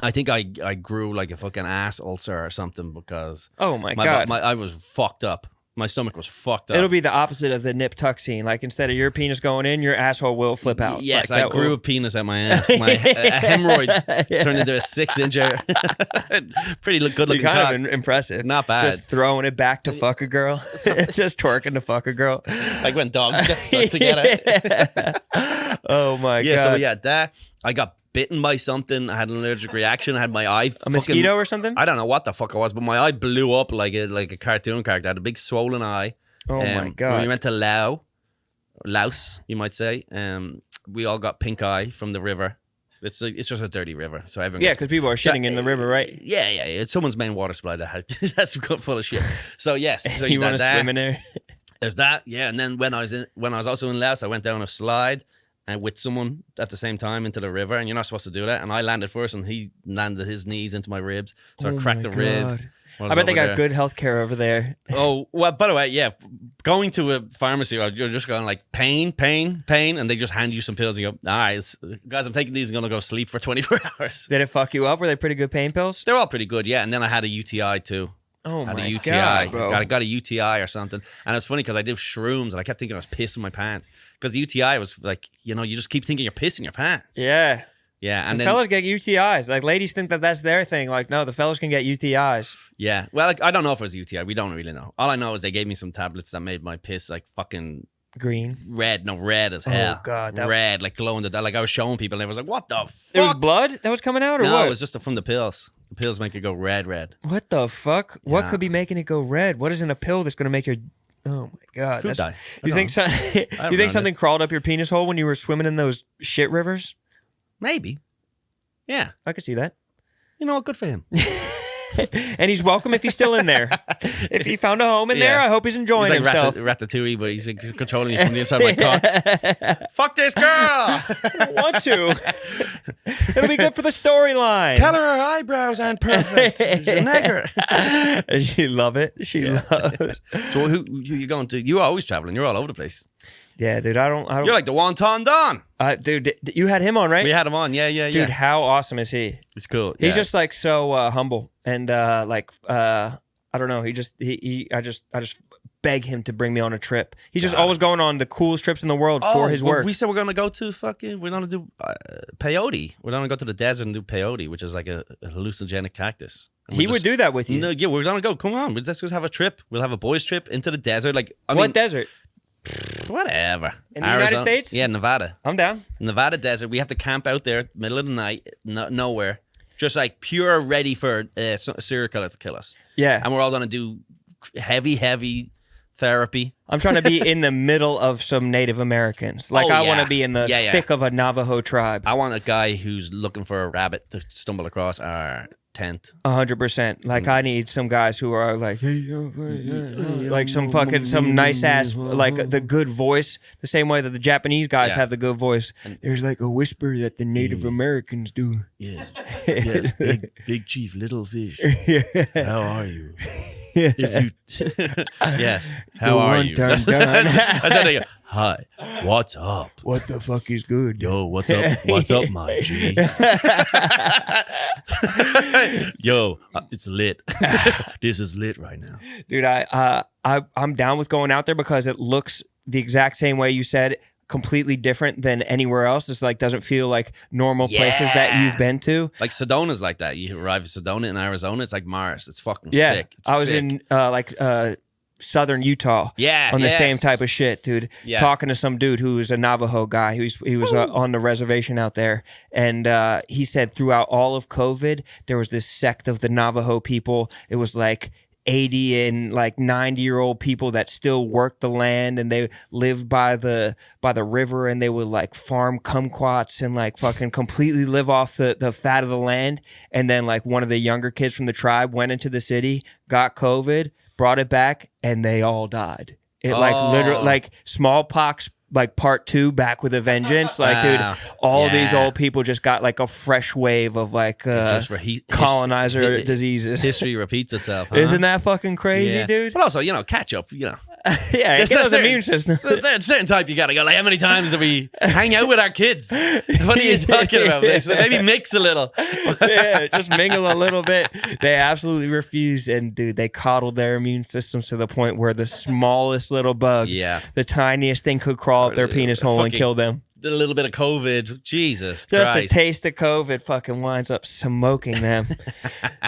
I think I grew like a fucking ass ulcer or something because Oh my God. I was fucked up. My stomach was fucked up. It'll be the opposite of the nip tuck scene. Like instead of your penis going in, your asshole will flip out. Yes, like I grew a penis at my ass. My a hemorrhoid turned into a 6-incher. Pretty good looking kind cock. of impressive. Not bad. Just throwing it back to fuck a girl. Just twerking to fuck a girl. Like when dogs get stuck together. Oh my Yeah, God. so yeah, that I got bitten by something. I had an allergic reaction. I had my eye A mosquito or something? I don't know what the fuck it was, but my eye blew up like a cartoon character. I had a big swollen eye. Oh my God. When we went to Laos, you might say, we all got pink eye from the river. It's just a dirty river, so everyone. Yeah, gets- because people are shitting in the river, right? Yeah. It's someone's main water supply that's full of shit. So yes, so You want to that- swim in there? There's that, yeah. And then when I was also in Laos, I went down a slide and with someone at the same time into the river, and you're not supposed to do that. And I landed first, and he landed his knees into my ribs, so I cracked the rib. I bet they got good health care over there. Oh well, by the way, yeah. Going to a pharmacy, you're just going like pain, and they just hand you some pills. And you go, all right, guys, I'm taking these. I'm gonna go sleep for 24 hours. Did it fuck you up? Were they pretty good pain pills? They're all pretty good, yeah. And then I had a UTI too. Oh Had my a UTI. God, bro. I got a UTI or something. And it's funny because I did shrooms and I kept thinking I was pissing my pants. Because the UTI was like, you just keep thinking you're pissing your pants. Yeah. Yeah. And The then, fellas get UTIs. Like ladies think that that's their thing. Like no, the fellas can get UTIs. yeah. Well, like, I don't know if it was UTI. We don't really know. All I know is they gave me some tablets that made my piss like fucking Green. red. No, red as hell. Oh God. Red, like glowing. Like I was showing people and they was like, what the fuck? There was blood that was coming out, or no, what? it was just from the pills. The pills make it go red. What the fuck? What Yeah. could be making it go red? What is in a pill that's going to make your... Oh my God. Food dye. I You think, don't you think something crawled up your penis hole when you were swimming in those shit rivers? Maybe. Yeah. I could see that. You know what? Good for him. And he's welcome if he's still in there. If he found a home in there, Yeah. I hope he's enjoying He's like himself. Ratatouille, but he's like, controlling you from the inside of my cock. Fuck this girl! I don't want to. It'll be good for the storyline. Tell her her eyebrows aren't perfect. She's a nigger. She love it. She loves. So who you going to? You're always traveling. You're all over the place. Yeah, dude. I don't. You're like the Wonton Don. Dude, you had him on, right? We had him on. Yeah. Dude, how awesome is he? It's cool. He's Yeah. just like so humble and I don't know. I just beg him to bring me on a trip. He's just always going on the coolest trips in the world for his work. We said we're gonna go to we're gonna do peyote. We're gonna go to the desert and do peyote, which is like a hallucinogenic cactus. And He would do that with you. No, yeah, we're gonna go. Come on, let's just have a trip. We'll have a boys' trip into the desert. Like What desert? Whatever. In the United States? Yeah, Nevada. I'm down. Nevada desert. We have to camp out there, middle of the night, nowhere, just like pure ready for a serial killer to kill us. Yeah. And we're all gonna do heavy therapy. I'm trying to be in the middle of some Native Americans. Like I want to be in the thick of a Navajo tribe. I want a guy who's looking for a rabbit to stumble across our tent. 100%. Like I need some guys who are like, hey, like some nice ass, like the good voice, the same way that the Japanese guys have the good voice. There's like a whisper that the Native Americans do. Yes, big chief, little fish. How are you? If you, yes, how are you? Dun. I said, they go, hi, what's up? What the fuck is good? Yo, what's up? What's up, my G? Yo, it's lit. This is lit right now. Dude, I'm down with going out there because it looks the exact same way you said, completely different than anywhere else. It's like doesn't feel like normal places that you've been to. Like Sedona's like that. You arrive at Sedona in Arizona, it's like Mars. It's fucking Yeah, sick. It's I was sick. in southern Utah. Yeah, on the yes. same type of shit, dude. Yeah. Talking to some dude who was a Navajo guy. He was on the reservation out there, and he said throughout all of COVID, there was this sect of the Navajo people. It was like 80 and like 90-year-old people that still worked the land, and they lived by the river, and they would like farm kumquats and like fucking completely live off the fat of the land. And then like one of the younger kids from the tribe went into the city, got COVID, brought it back, and they all died. It like literally like smallpox like part 2 back with a vengeance. Like Wow. dude, all Yeah. these old people just got like a fresh wave of like colonizer diseases. History repeats itself. Huh? Isn't that fucking crazy, Yeah. dude? But also, catch up. Yeah, There's get a those certain- immune system. There's a certain type you gotta go. Like, how many times have we hang out with our kids? What are you talking about? So maybe mix a little. Yeah, just mingle a little bit. They absolutely refuse, and dude, they coddled their immune systems to the point where the smallest little bug, the tiniest thing, could crawl up their penis hole and kill them. A little bit of COVID. Jesus Just Christ. a taste of COVID fucking winds up smoking them.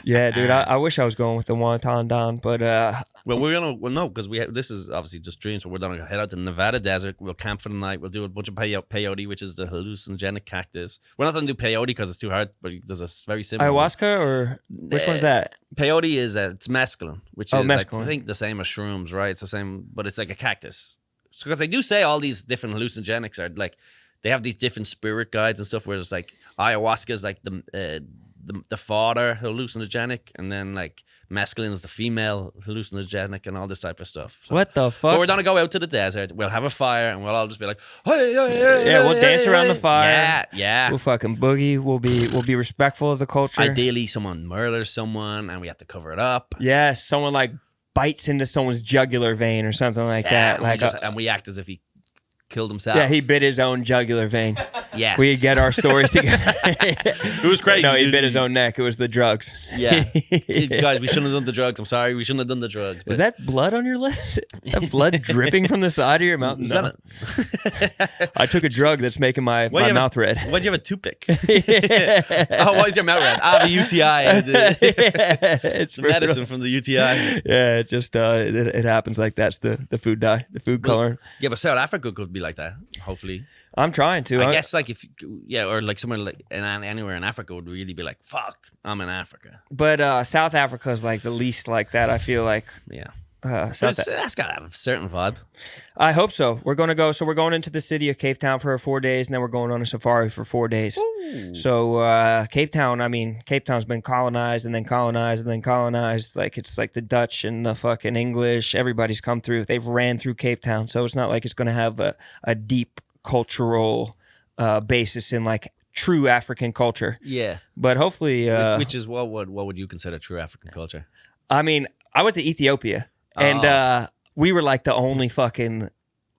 Yeah, dude, I wish I was going with the wonton don, but Well, we're gonna no, because this is obviously just dreams. But we're gonna head out to the Nevada desert. We'll camp for the night. We'll do a bunch of peyote, which is the hallucinogenic cactus. We're not gonna do peyote because it's too hard. But there's a very similar ayahuasca or which one's that? Peyote is it's mescaline, which is mescaline. like, I think the same as shrooms, right? It's the same, but it's like a cactus. Because they do say all these different hallucinogenics are like they have these different spirit guides and stuff. Where it's like ayahuasca is like the father hallucinogenic, and then like mescaline is the female hallucinogenic, and all this type of stuff. So, What the fuck? but we're gonna go out to the desert. We'll have a fire, and we'll all just be like, hey, hey, hey, Yeah, we'll hey, dance hey, around hey. the fire. Yeah. We'll fucking boogie. We'll be respectful of the culture. Ideally, someone murders someone, and we have to cover it up. Yes, someone like bites into someone's jugular vein or something like that. And Like, and we act as if he killed himself. yeah, he bit his own jugular vein. Yes. We get our stories together. It was crazy. No, he dude. bit his own neck. It was the drugs. Yeah. Guys, we shouldn't have done the drugs. I'm sorry. We shouldn't have done the drugs. Was that blood on your lips? Is that blood dripping from the side of your mouth? Is No. that I took a drug that's making my Why you have mouth red. Why'd you have a toothpick? Oh, why is your mouth red? I have a UTI. It's It's medicine from the UTI. Yeah, it just it happens like that's the food dye, the food color. Yeah, but South Africa could be like that, hopefully. I'm trying to. I guess like if, or like somewhere like anywhere in Africa would really be like, fuck, I'm in Africa. But South Africa is like the least like that. I feel like. Yeah. South But that's got to have a certain vibe. I hope so. We're going to go. So we're going into the city of Cape Town for 4 days, and then we're going on a safari for 4 days. Ooh. So Cape Town, I mean, Cape Town's been colonized and then colonized and then colonized. Like it's like the Dutch and the fucking English. Everybody's come through. They've ran through Cape Town, so it's not like it's going to have a deep cultural basis in like true African culture. Yeah. But hopefully, Which is what would you consider true African culture? I mean, I went to Ethiopia, and we were like the only fucking.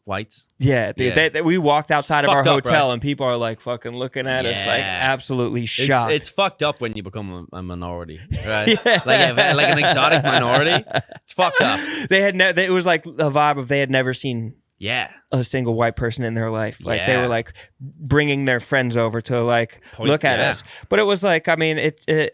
Whites? Yeah, dude. Yeah. We walked outside of our fucked up, hotel, right? and people are like fucking looking at us like Yeah. absolutely shocked. It's fucked up when you become a minority, right? like an exotic minority. It's fucked up. They had it was like a vibe of they had never seen Yeah. a single white person in their life. Like they Yeah. were like bringing their friends over to like look at yeah. us. But it was like, I mean,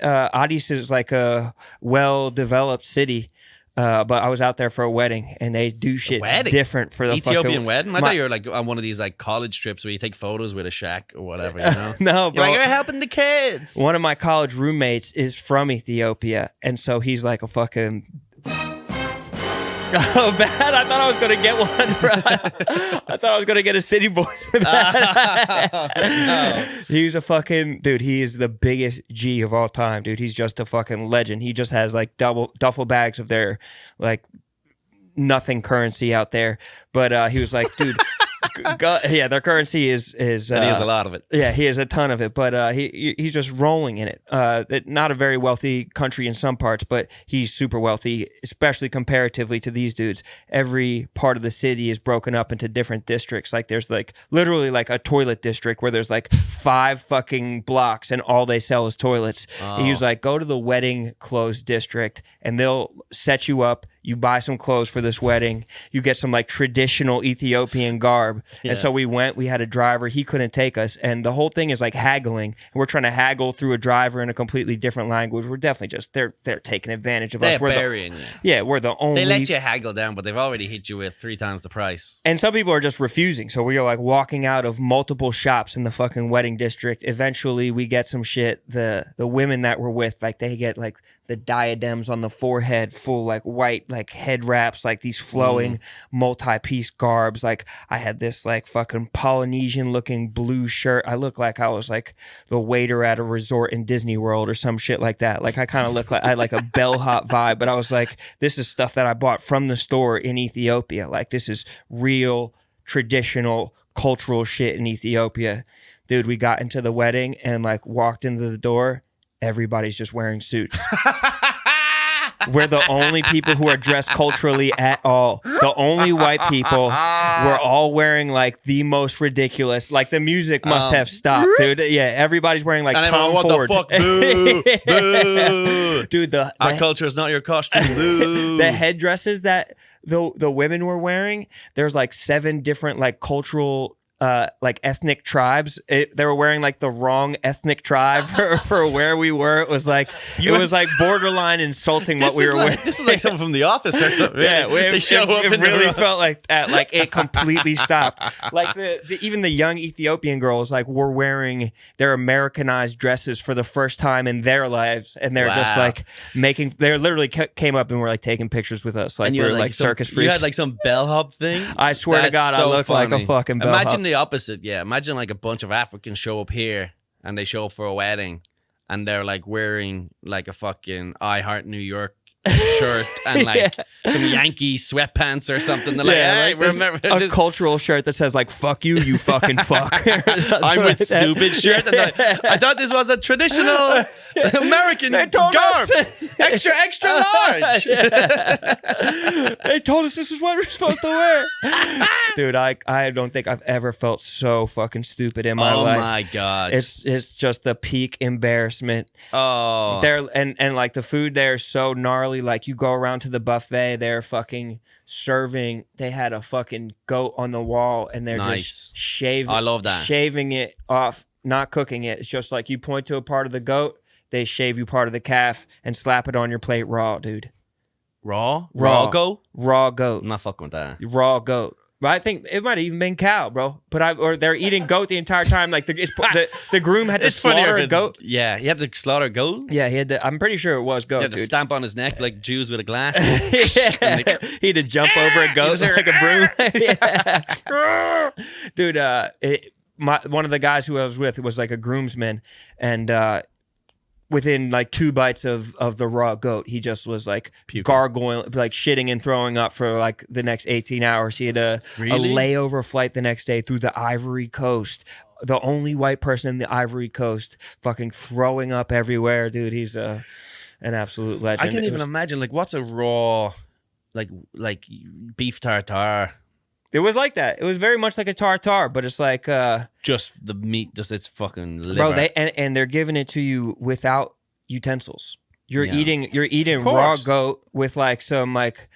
Addis is like a well-developed city. But I was out there for a wedding, and they do shit different for the Ethiopian fucking wedding. I thought you were like on one of these like college trips where you take photos with a shack or whatever. You know? No, bro. You're like, you're helping the kids. One of my college roommates is from Ethiopia, and so he's like a fucking. Oh, bad! I thought I was gonna get one. I thought I was gonna get a city voice for that. No. He's a fucking dude. He is the biggest G of all time, dude. He's just a fucking legend. He just has like duffel bags of their like nothing currency out there. But he was like, dude. Yeah, their currency is And he has a lot of it. Yeah, he has a ton of it, but he's just rolling in it. Not a very wealthy country in some parts, but he's super wealthy, especially comparatively to these dudes. Every part of the city is broken up into different districts. Like there's like literally like a toilet district where there's like 5 fucking blocks and all they sell is toilets. Oh. He was like, go to the wedding clothes district and they'll set you up. You buy some clothes for this wedding. You get some like traditional Ethiopian garb. Yeah. And so we went, we had a driver. He couldn't take us. And the whole thing is like haggling. We're trying to haggle through a driver in a completely different language. We're definitely just, they're taking advantage of us. They're We're burying you. Yeah, we're the only. They let you haggle down, but they've already hit you with 3 times the price. And some people are just refusing. So we are like walking out of multiple shops in the fucking wedding district. Eventually we get some shit. The women that we're with, like they get like the diadems on the forehead, full like white, like head wraps, like these flowing multi-piece garbs. Like I had this like fucking Polynesian looking blue shirt. I looked like I was like the waiter at a resort in Disney World or some shit like that. Like I kind of looked like I had like a bellhop vibe, but I was like, this is stuff that I bought from the store in Ethiopia. Like this is real traditional cultural shit in Ethiopia. Dude, we got into the wedding and like walked into the door. Everybody's just wearing suits. We're the only people who are dressed culturally at all. The only white people were all wearing like the most ridiculous. Like the music must have stopped, dude. Yeah, everybody's wearing like And Tom what Ford. the fuck? Boo! Boo! Dude, Our culture is not your costume. Boo! the headdresses that the women were wearing, there's like 7 different like cultural like ethnic tribes. They were wearing like the wrong ethnic tribe for where we were. It was like borderline insulting what we were wearing. This is like someone from The Office or something. Yeah, they show up it in really the felt like that. Like it completely stopped. Like even the young Ethiopian girls like were wearing their Americanized dresses for the first time in their lives, and they're just like making. They literally came up and were like taking pictures with us, like we were like circus freaks. You had like some bellhop thing. I swear to God, I look like a fucking bellhop. Imagine the opposite. Yeah, imagine like a bunch of Africans show up here and they show up for a wedding and they're like wearing like a fucking I Heart New York shirt and like some Yankee sweatpants or something. They're like, hey, remember a cultural shirt that says like "fuck you, you fucking fuck." I'm with stupid shirt. And I thought this was a traditional American garb, extra large. They told us this is what we're supposed to wear. Dude, I don't think I've ever felt so fucking stupid in my life. Oh my God, it's just the peak embarrassment. Oh, there and like the food there is so gnarly. Like you go around to the buffet, they're fucking serving. They had a fucking goat on the wall, and they're just shaving. I love that. Shaving it off, not cooking it. It's just like you point to a part of the goat, they shave you part of the calf and slap it on your plate raw, dude. Raw goat. Raw goat. I'm not fucking with that. Raw goat. But I think it might have even been cow, bro. Or they're eating goat the entire time. Like the groom had to slaughter a goat. Yeah, he had to slaughter a goat. Yeah, he had to. I'm pretty sure it was goat. He had to stamp on his neck like Jews with a glass. He had to jump over a goat like a broom. Dude, one of the guys who I was with was like a groomsman, and within like 2 bites of the raw goat, he just was like gargoyling, like shitting and throwing up for like the next 18 hours. He had a layover flight the next day through the Ivory Coast. The only white person in the Ivory Coast, fucking throwing up everywhere, dude. He's an absolute legend. I can't even imagine like what's a raw, like beef tartare. It was like that. It was very much like a tartare, but it's like just the meat, just its fucking liver. Bro, and they're giving it to you without utensils. You're eating raw goat with like some like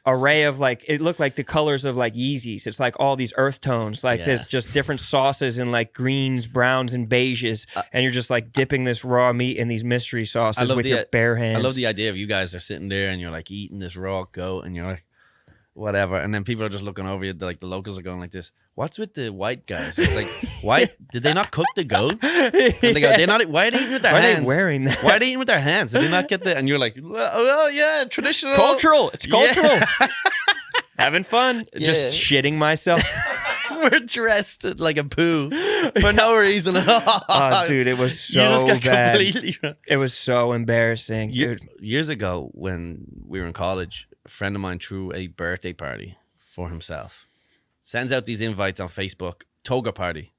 array of like, it looked like the colors of like Yeezys. It's like all these earth tones, like there's just different sauces and like greens, browns, and beiges, and you're just like dipping this raw meat in these mystery sauces with your bare hands. I love the idea of you guys are sitting there and you're like eating this raw goat and you're like, whatever, and then people are just looking over you, like the locals are going like this. What's with the white guys? It's like, why did they not cook the goat? And they go, why are they eating with their hands? Why are they wearing that? Why are they eating with their hands? Did they not get the? And you're like, well, yeah, traditional, cultural. It's cultural. Yeah. Having fun, just shitting myself. We're dressed like a poo for no reason at all. Oh, dude, it was so bad. It was so embarrassing, dude. Years ago, when we were in college, a friend of mine threw a birthday party for himself. Sends out these invites on Facebook, toga party.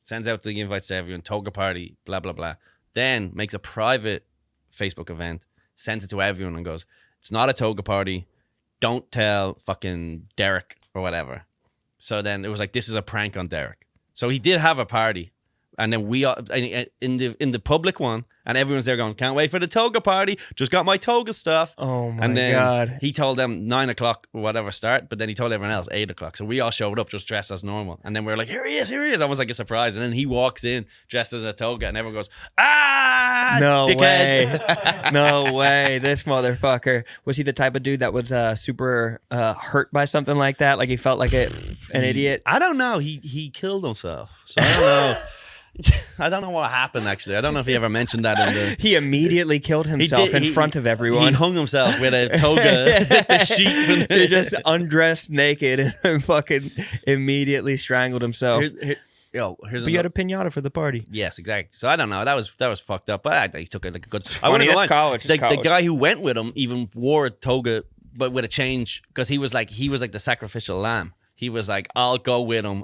Sends out the invites to everyone, toga party, blah, blah, blah. Then makes a private Facebook event, sends it to everyone and goes, it's not a toga party. Don't tell fucking Derek or whatever. So then it was like, this is a prank on Derek. So he did have a party. And then we in the public one, and everyone's there going, can't wait for the toga party. Just got my toga stuff. Oh my and then God. He told them 9 o'clock or whatever start, but then he told everyone else 8 o'clock. So we all showed up just dressed as normal. And then we were like, here he is. Almost like a surprise. And then he walks in dressed as a toga, and everyone goes, no dickhead. Way. No way. This motherfucker. Was he the type of dude that was super hurt by something like that? Like he felt like an idiot? I don't know. He killed himself. So I don't know. I don't know what happened, actually. I don't know if he ever mentioned that in the... He immediately killed himself in front of everyone. He hung himself with a toga, the sheep. He just undressed naked and fucking immediately strangled himself. But you had a pinata for the party. Yes, exactly. So I don't know. That was fucked up. But he took it like a good... Funny, that's college. The guy who went with him even wore a toga, but with a change, because he was like the sacrificial lamb. He was like, I'll go with him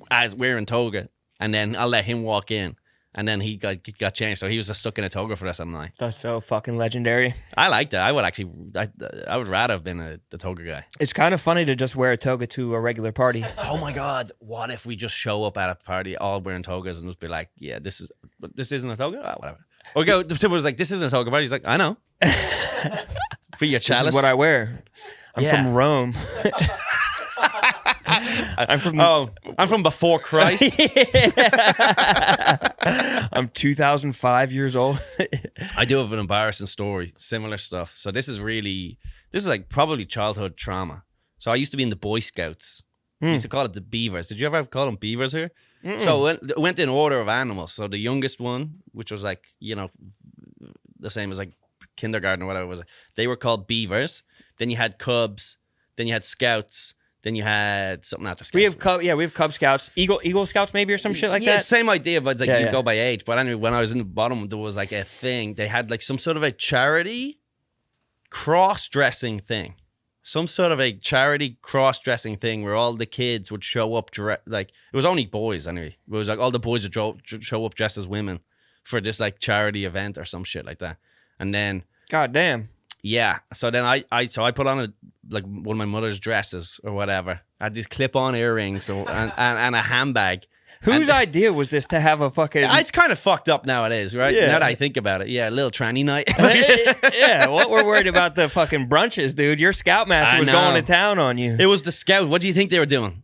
as wearing toga. And then I'll let him walk in. And then he got changed, so he was just stuck in a toga for the rest of the night. That's so fucking legendary. I liked it. I would rather have been the toga guy. It's kind of funny to just wear a toga to a regular party. Oh my god! What if we just show up at a party all wearing togas and just be like, "Yeah, this isn't a toga, whatever." Or go, someone was like, "This isn't a toga party." He's like, "I know." For your chalice, This is what I wear. I'm from Rome. I'm from before Christ. I'm 2005 years old. I do have an embarrassing story, similar stuff. So this is like probably childhood trauma. So I used to be in the Boy Scouts. We used to call it the Beavers. Did you ever call them Beavers here? So it went in order of animals. So the youngest one, which was like, the same as like kindergarten or whatever, they were called Beavers. Then you had Cubs. Then you had Scouts. Then you had something after Scouts. We have Cub Scouts, Eagle Scouts maybe or some shit like that. Same idea, but it's like you go by age. But anyway, when I was in the bottom, there was like a thing. They had like some sort of a charity cross-dressing thing. Some sort of a charity cross-dressing thing where all the kids would show up, like, it was only boys anyway. It was like all the boys would show up dressed as women for this like charity event or some shit like that. And then... God damn. Yeah. So then I put on one of my mother's dresses or whatever. I had these clip-on earrings and a handbag. Whose idea was this to have a fucking... It's kind of fucked up nowadays, right? Yeah. Now that I think about it. Yeah, a little tranny night. Yeah, what we're worried about the fucking brunches, dude. Your scoutmaster was going to town on you. It was the scout. What do you think they were doing?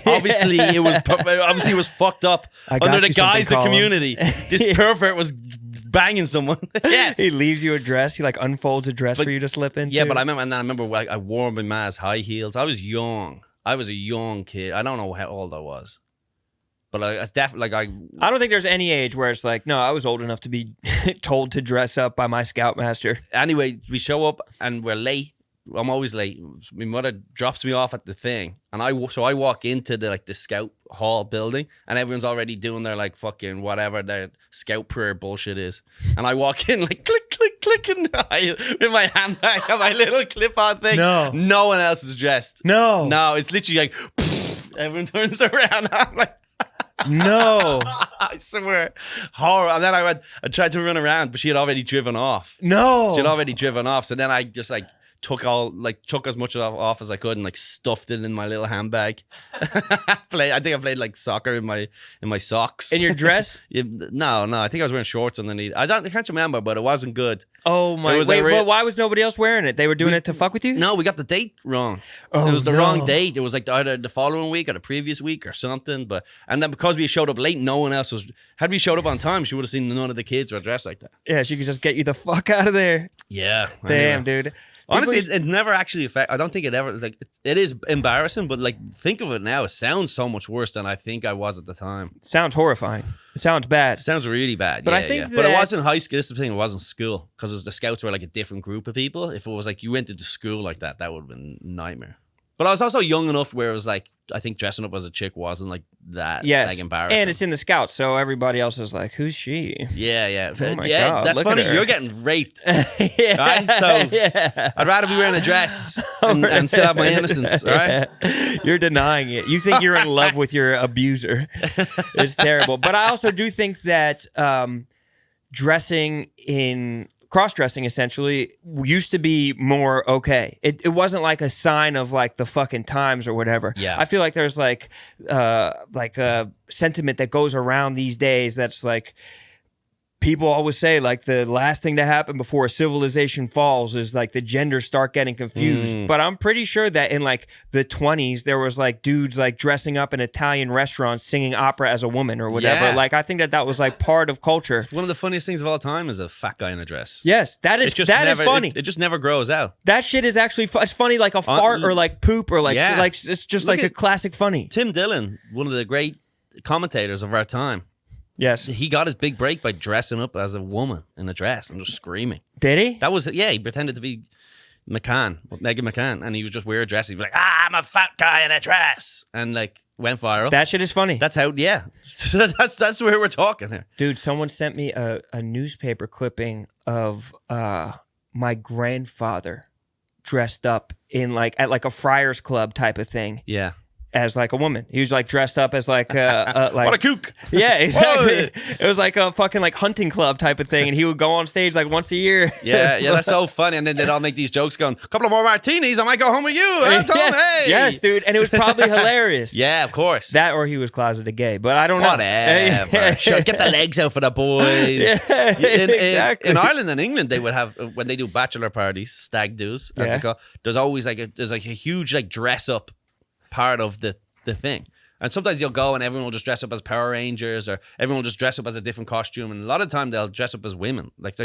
Obviously, it was fucked up under the guise of community. This pervert was banging someone. Yes. He leaves you a dress. He like unfolds a dress for you to slip into. Yeah, but I remember like, I wore my ma's high heels. I was young. I was a young kid. I don't know how old I was. But I definitely like I don't think there's any age where it's like, no, I was old enough to be told to dress up by my scoutmaster. Anyway, we show up and we're late. I'm always late. My mother drops me off at the thing, and I walk into the scout hall building, and everyone's already doing their like fucking whatever their scout prayer bullshit is, and I walk in like click click click, and with my handbag and my little clip-on thing. No one else is dressed. No, it's literally like everyone turns around. I'm like. No. I swear. Horror. And then I tried to run around, but she had already driven off. No. She had already driven off. So then I just took as much off as I could and stuffed it in my little handbag. I think I played like soccer in my socks. In your dress? No. I think I was wearing shorts underneath. I can't remember, but it wasn't good. Oh my! But why was nobody else wearing it? They were doing it to fuck with you? No, we got the date wrong. Oh, it was the wrong date. It was like either the following week or the previous week or something. And then because we showed up late, no one else was. Had we showed up on time, she would have seen none of the kids were dressed like that. Yeah, she could just get you the fuck out of there. Yeah. Damn, dude. Honestly, it never actually I don't think it ever it is embarrassing, but think of it now. It sounds so much worse than I think I was at the time. It sounds horrifying. It sounds bad. It sounds really bad. But I think but it wasn't high school. This is the thing. It wasn't school because the scouts were like a different group of people. If it was like you went into school like that, that would have been a nightmare. But I was also young enough where it was like, I think dressing up as a chick wasn't like that embarrassing. And it's in the Scouts, so everybody else is like, who's she? Yeah. Oh my God, that's funny. You're getting raped. Yeah, right? So I'd rather be wearing a dress and still have my innocence, right? You're denying it. You think you're in love with your abuser. It's terrible. But I also do think that cross-dressing essentially used to be more okay. It wasn't like a sign of like the fucking times or whatever. Yeah. I feel like there's like a sentiment that goes around these days that's like people always say like the last thing to happen before a civilization falls is like the genders start getting confused. But I'm pretty sure that in like the 20s there was like dudes like dressing up in Italian restaurants singing opera as a woman or whatever. Yeah. Like I think that was like part of culture. One of the funniest things of all time is a fat guy in a dress. Yes, that is funny. It just never grows out. That shit is actually it's funny like a fart or like poop or like it's just like a classic funny. Tim Dillon, one of the great commentators of our time. Yes. He got his big break by dressing up as a woman in a dress and just screaming. Did he? That was, he pretended to be Megan McCann, and he would just wear a dress. He'd be like, I'm a fat guy in a dress. And like, went viral. That shit is funny. That's how, that's where we're talking here. Dude, someone sent me a newspaper clipping of my grandfather dressed up in like, at like a Friars Club type of thing. Yeah. as like a woman. He was like dressed up as like like What a kook. Yeah, exactly. It was like a fucking like hunting club type of thing, and he would go on stage like once a year. Yeah, that's so funny. And then they'd all make these jokes going, a couple of more martinis, I might go home with you. Hey. Yes, dude. And it was probably hilarious. Yeah, of course. That or he was closeted gay, but I don't know. Whatever. Sure, get the legs out for the boys. Yeah, exactly. In Ireland and England, they would have, when they do bachelor parties, stag do's, as they call, there's always like a huge like dress up part of the thing. And sometimes you'll go and everyone will just dress up as Power Rangers, or everyone will just dress up as a different costume. And a lot of the time they'll dress up as women. Like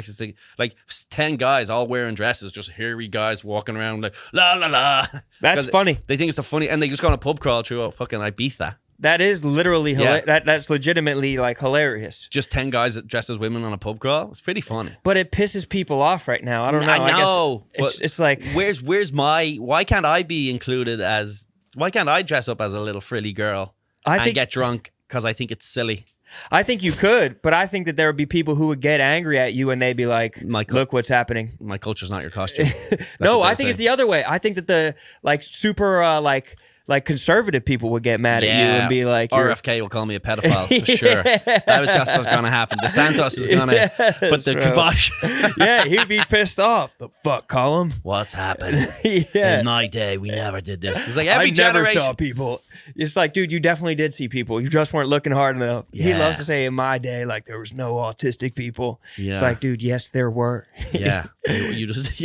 10 guys all wearing dresses, just hairy guys walking around like, la, la, la. That's funny. They think it's the funny, and they just go on a pub crawl through fucking Ibiza. That is literally that's legitimately like hilarious. Just 10 guys that dress as women on a pub crawl. It's pretty funny. But it pisses people off right now. I don't know. I know. I guess it's like, why can't I be included as, why can't I dress up as a little frilly girl and get drunk because I think it's silly? I think you could, but I think that there would be people who would get angry at you and they'd be like, look what's happening. My culture's not your costume. No, I think it's the other way. I think that the like super like conservative people would get mad at you and be like, RFK will call me a pedophile for sure. That's what's going to happen. DeSantis is going to put the kibosh. Yeah, he'd be pissed off. The fuck, Colum? What's happened? Yeah. In my day, we never did this. It's like I every never generation saw people. It's like, dude, you definitely did see people. You just weren't looking hard enough. Yeah. He loves to say, in my day, like there was no autistic people. Yeah. It's like, dude, yes, there were. Yeah. You just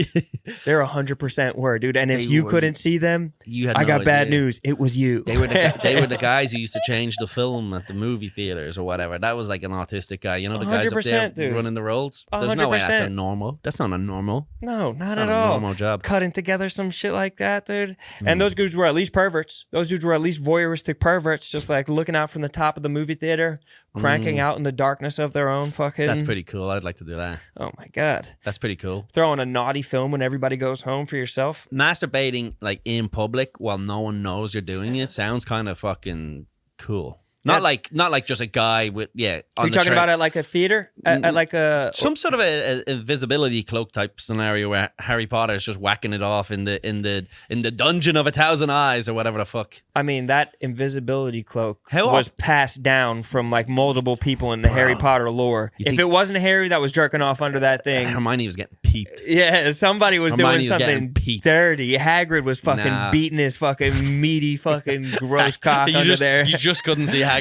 There 100% were, dude. And if you couldn't see them, I got bad news. It was you. They were the guys who used to change the film at the movie theaters or whatever. That was like an autistic guy. You know, the guys up there dude. running the roles. There's no way that's a normal. That's not a normal. No, not That's at not a all. normal job. Cutting together some shit like that, dude. And those dudes were at least perverts. Those dudes were at least voyeuristic perverts, just like looking out from the top of the movie theater, cranking out in the darkness of their own fucking. That's pretty cool. I'd like to do that. Oh my God. That's pretty cool. Throwing a naughty film when everybody goes home for yourself. Masturbating like in public while no one knows you're doing it sounds kind of fucking cool. Not like just a guy with Are you talking about at like a theater? At like a some sort of a invisibility cloak type scenario where Harry Potter is just whacking it off in the dungeon of 1,000 eyes or whatever the fuck. I mean, that invisibility cloak Hell was off. passed down from like multiple people in the Harry Potter lore. If it wasn't Harry that was jerking off under that thing, Hermione was getting peeped. yeah, somebody was Hermione doing was getting something peeped. dirty. Hagrid was fucking beating his fucking meaty fucking gross cock under there. You just couldn't see Hagrid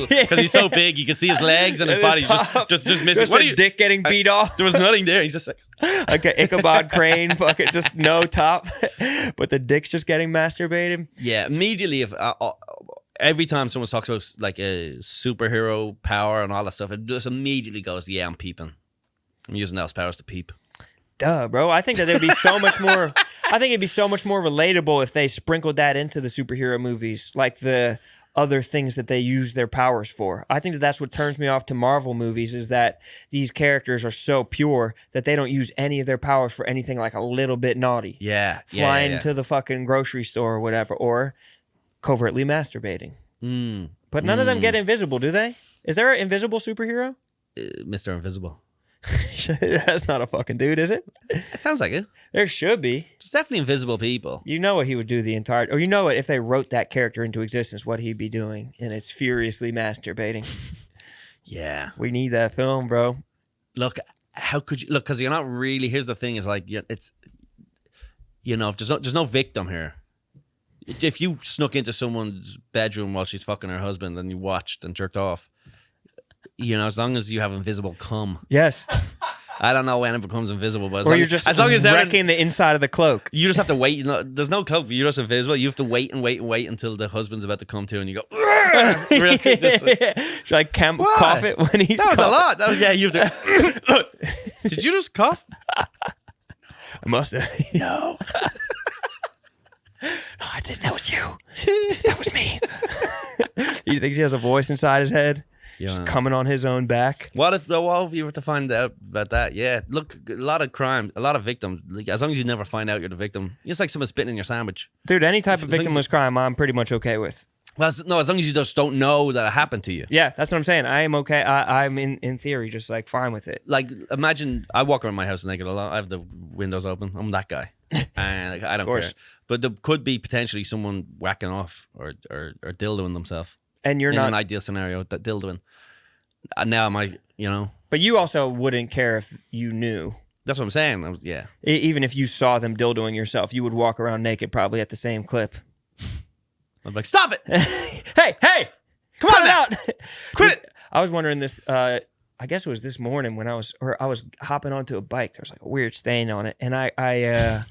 because he's so big. You can see his legs and his body just missing. Just What a dick getting beat off. There was nothing there. He's just like Like an Ichabod Crane, fucking just no top, but the dick's just getting masturbated. Yeah, immediately if every time someone talks about like a superhero power and all that stuff, it just immediately goes, yeah, I'm peeping. I'm using those powers to peep. Duh, bro. I think that it'd be so much more. I think it'd be so much more relatable if they sprinkled that into the superhero movies, like the other things that they use their powers for. I think that that's what turns me off to Marvel movies, is that these characters are so pure that they don't use any of their powers for anything like a little bit naughty. Yeah. Flying to the fucking grocery store or whatever, or covertly masturbating. But none of them get invisible, do they? Is there an invisible superhero? Mr. Invisible. That's not a fucking dude, is it? It sounds like it. There should be. There's definitely invisible people. You know what he would do the entire, or you know what, if they wrote that character into existence, what he'd be doing, and it's furiously masturbating. Yeah. We need that film, bro. Look, how could you look? Because you're not really. Here's the thing: is like it's, you know, if there's no victim here. If you snuck into someone's bedroom while she's fucking her husband and you watched and jerked off, you know, as long as you have invisible cum. Yes. I don't know when it becomes invisible, but or you're just as long as wrecking the inside of the cloak. You just have to wait. There's no cloak. You're just invisible. You have to wait until the husband's about to come to, and you go. Real quick, like cough it when he's. That was a lot. That was You have to. Look, did you just cough? I must have. No. No, I didn't. That was you. That was me. He thinks he has a voice inside his head. Just coming on his own back. What if you were to find out about that? Yeah, look, a lot of crime, a lot of victims. Like, as long as you never find out you're the victim, it's like someone spitting in your sandwich. Dude, any type of victimless crime, I'm pretty much okay with. Well, as long as you just don't know that it happened to you. Yeah, that's what I'm saying. I am okay. I'm in theory just like fine with it. Like, imagine I walk around my house naked a lot. I have the windows open. I'm that guy. and like, I don't care. But there could be potentially someone whacking off or dildoing themselves. And you're in not an ideal scenario that dildoing. Now am I, But you also wouldn't care if you knew. That's what I'm saying. Yeah. Even if you saw them dildoing yourself, you would walk around naked probably at the same clip. I'm like, stop it! hey! Come on now! Out! Quit it! I was wondering this. I guess it was this morning when I was hopping onto a bike. There was like a weird stain on it, and I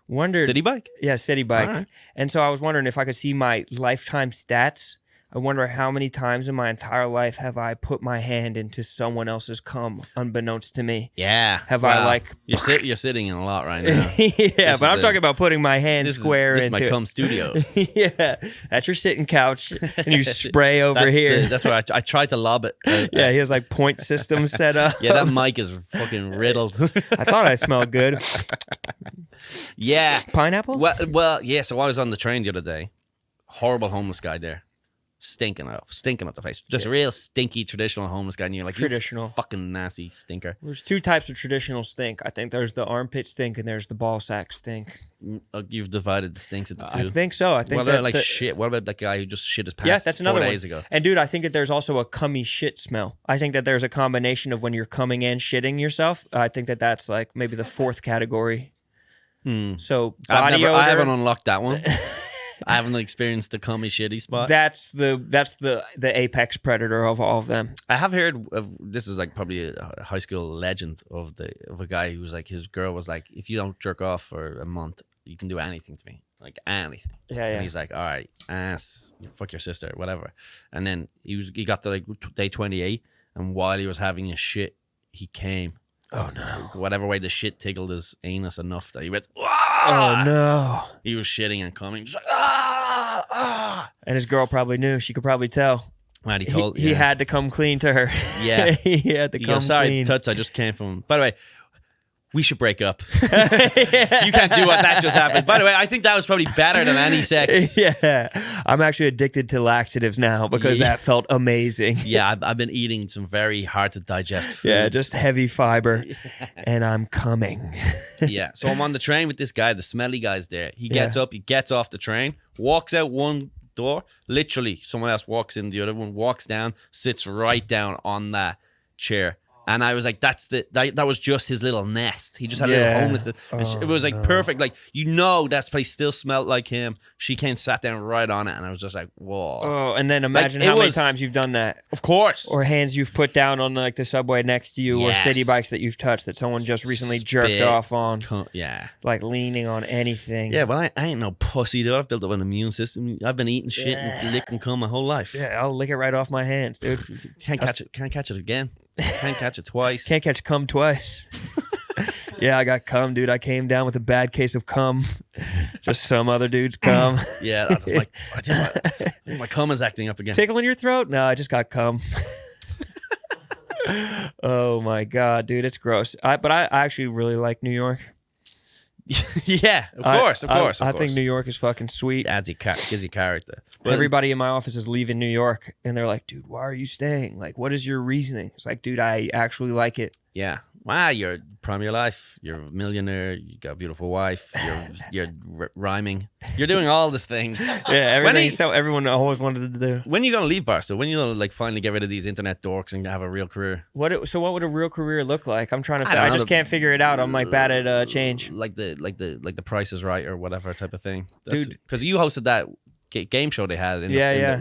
wondered. City bike? Yeah, city bike. All right. And so I was wondering if I could see my lifetime stats. I wonder how many times in my entire life have I put my hand into someone else's cum unbeknownst to me. Yeah. I like... You're sitting in a lot right now. Yeah, but I'm talking about putting my hand square into... into... This is my cum studio. Yeah, that's your sitting couch, and you spray over here. That's where I tried to lob it. Yeah, he has like point systems set up. Yeah, that mic is fucking riddled. I thought I smelled good. Yeah. Pineapple? Well, yeah, so I was on the train the other day. Horrible homeless guy there. Stinking up the place. Just a real stinky traditional homeless guy. And you're like, traditional. You fucking nasty stinker. There's two types of traditional stink. I think there's the armpit stink and there's the ball sack stink. You've divided the stinks into two. I think so. I think what about shit? What about that guy who just shit his pants? Yeah, that's another 4 one. days ago. And dude, I think that there's also a cummy shit smell. I think that there's a combination of when you're coming in shitting yourself. I think that that's like maybe the fourth category. So body odor. I haven't unlocked that one. I haven't experienced the cummy shitty spot. That's the apex predator of all of them. I have heard of this is like probably a high school legend of a guy who was like his girl was like, if you don't jerk off for a month, you can do anything to me, like anything. Yeah. And he's like, all right, ass, fuck your sister, whatever. And then he got to like day 28, and while he was having his shit, he came. Oh no! Whatever way the shit tickled his anus enough that he went. Oh no! He was shitting and coming. Just like, And his girl probably knew. She could probably tell. Man, he had to come clean to her. Yeah, he had to come sorry, clean. Toots, I just came from. By the way, we should break up. You can't do what that just happened. By the way, I think that was probably better than any sex. Yeah, I'm actually addicted to laxatives now because that felt amazing. Yeah, I've been eating some very hard to digest foods. Yeah, just heavy fiber, and I'm coming. Yeah, so I'm on the train with this guy. The smelly guy's there. He gets up, he gets off the train, walks out one door. Literally, someone else walks in the other one, walks down, sits right down on that chair. And I was like, that was just his little nest. He just had a little homeless. It was like perfect. Like, that place still smelled like him. She came, sat down right on it, and I was just like, whoa. Oh, and then imagine how many times you've done that. Of course. Or hands you've put down on like the subway next to you, or city bikes that you've touched that someone just recently jerked off on. Yeah. Like leaning on anything. Yeah, but I ain't no pussy, dude. I've built up an immune system. I've been eating shit and licking cum my whole life. Yeah, I'll lick it right off my hands, dude. Can't catch it again. Can't catch it twice. Can't catch cum twice. Yeah, I got cum, dude. I came down with a bad case of cum. Just some other dude's cum. Yeah, I think my cum is acting up again. Tickling your throat? No, I just got cum. Oh my God, dude, it's gross. But I actually really like New York. Yeah, of course. I think New York is fucking sweet. Gives you character. But everybody in my office is leaving New York, and they're like, dude, why are you staying? Like, what is your reasoning? It's like, dude, I actually like it. Yeah. Wow, you're prime of your life. You're a millionaire. You got a beautiful wife. You're rhyming. You're doing all these things. Yeah, everything. So everyone always wanted to do. When are you gonna leave Barstow? When are you gonna like finally get rid of these internet dorks and have a real career? So what would a real career look like? I'm trying to say. I just can't figure it out. I'm like bad at change. Like the Price is Right or whatever type of thing. Dude, because you hosted that game show they had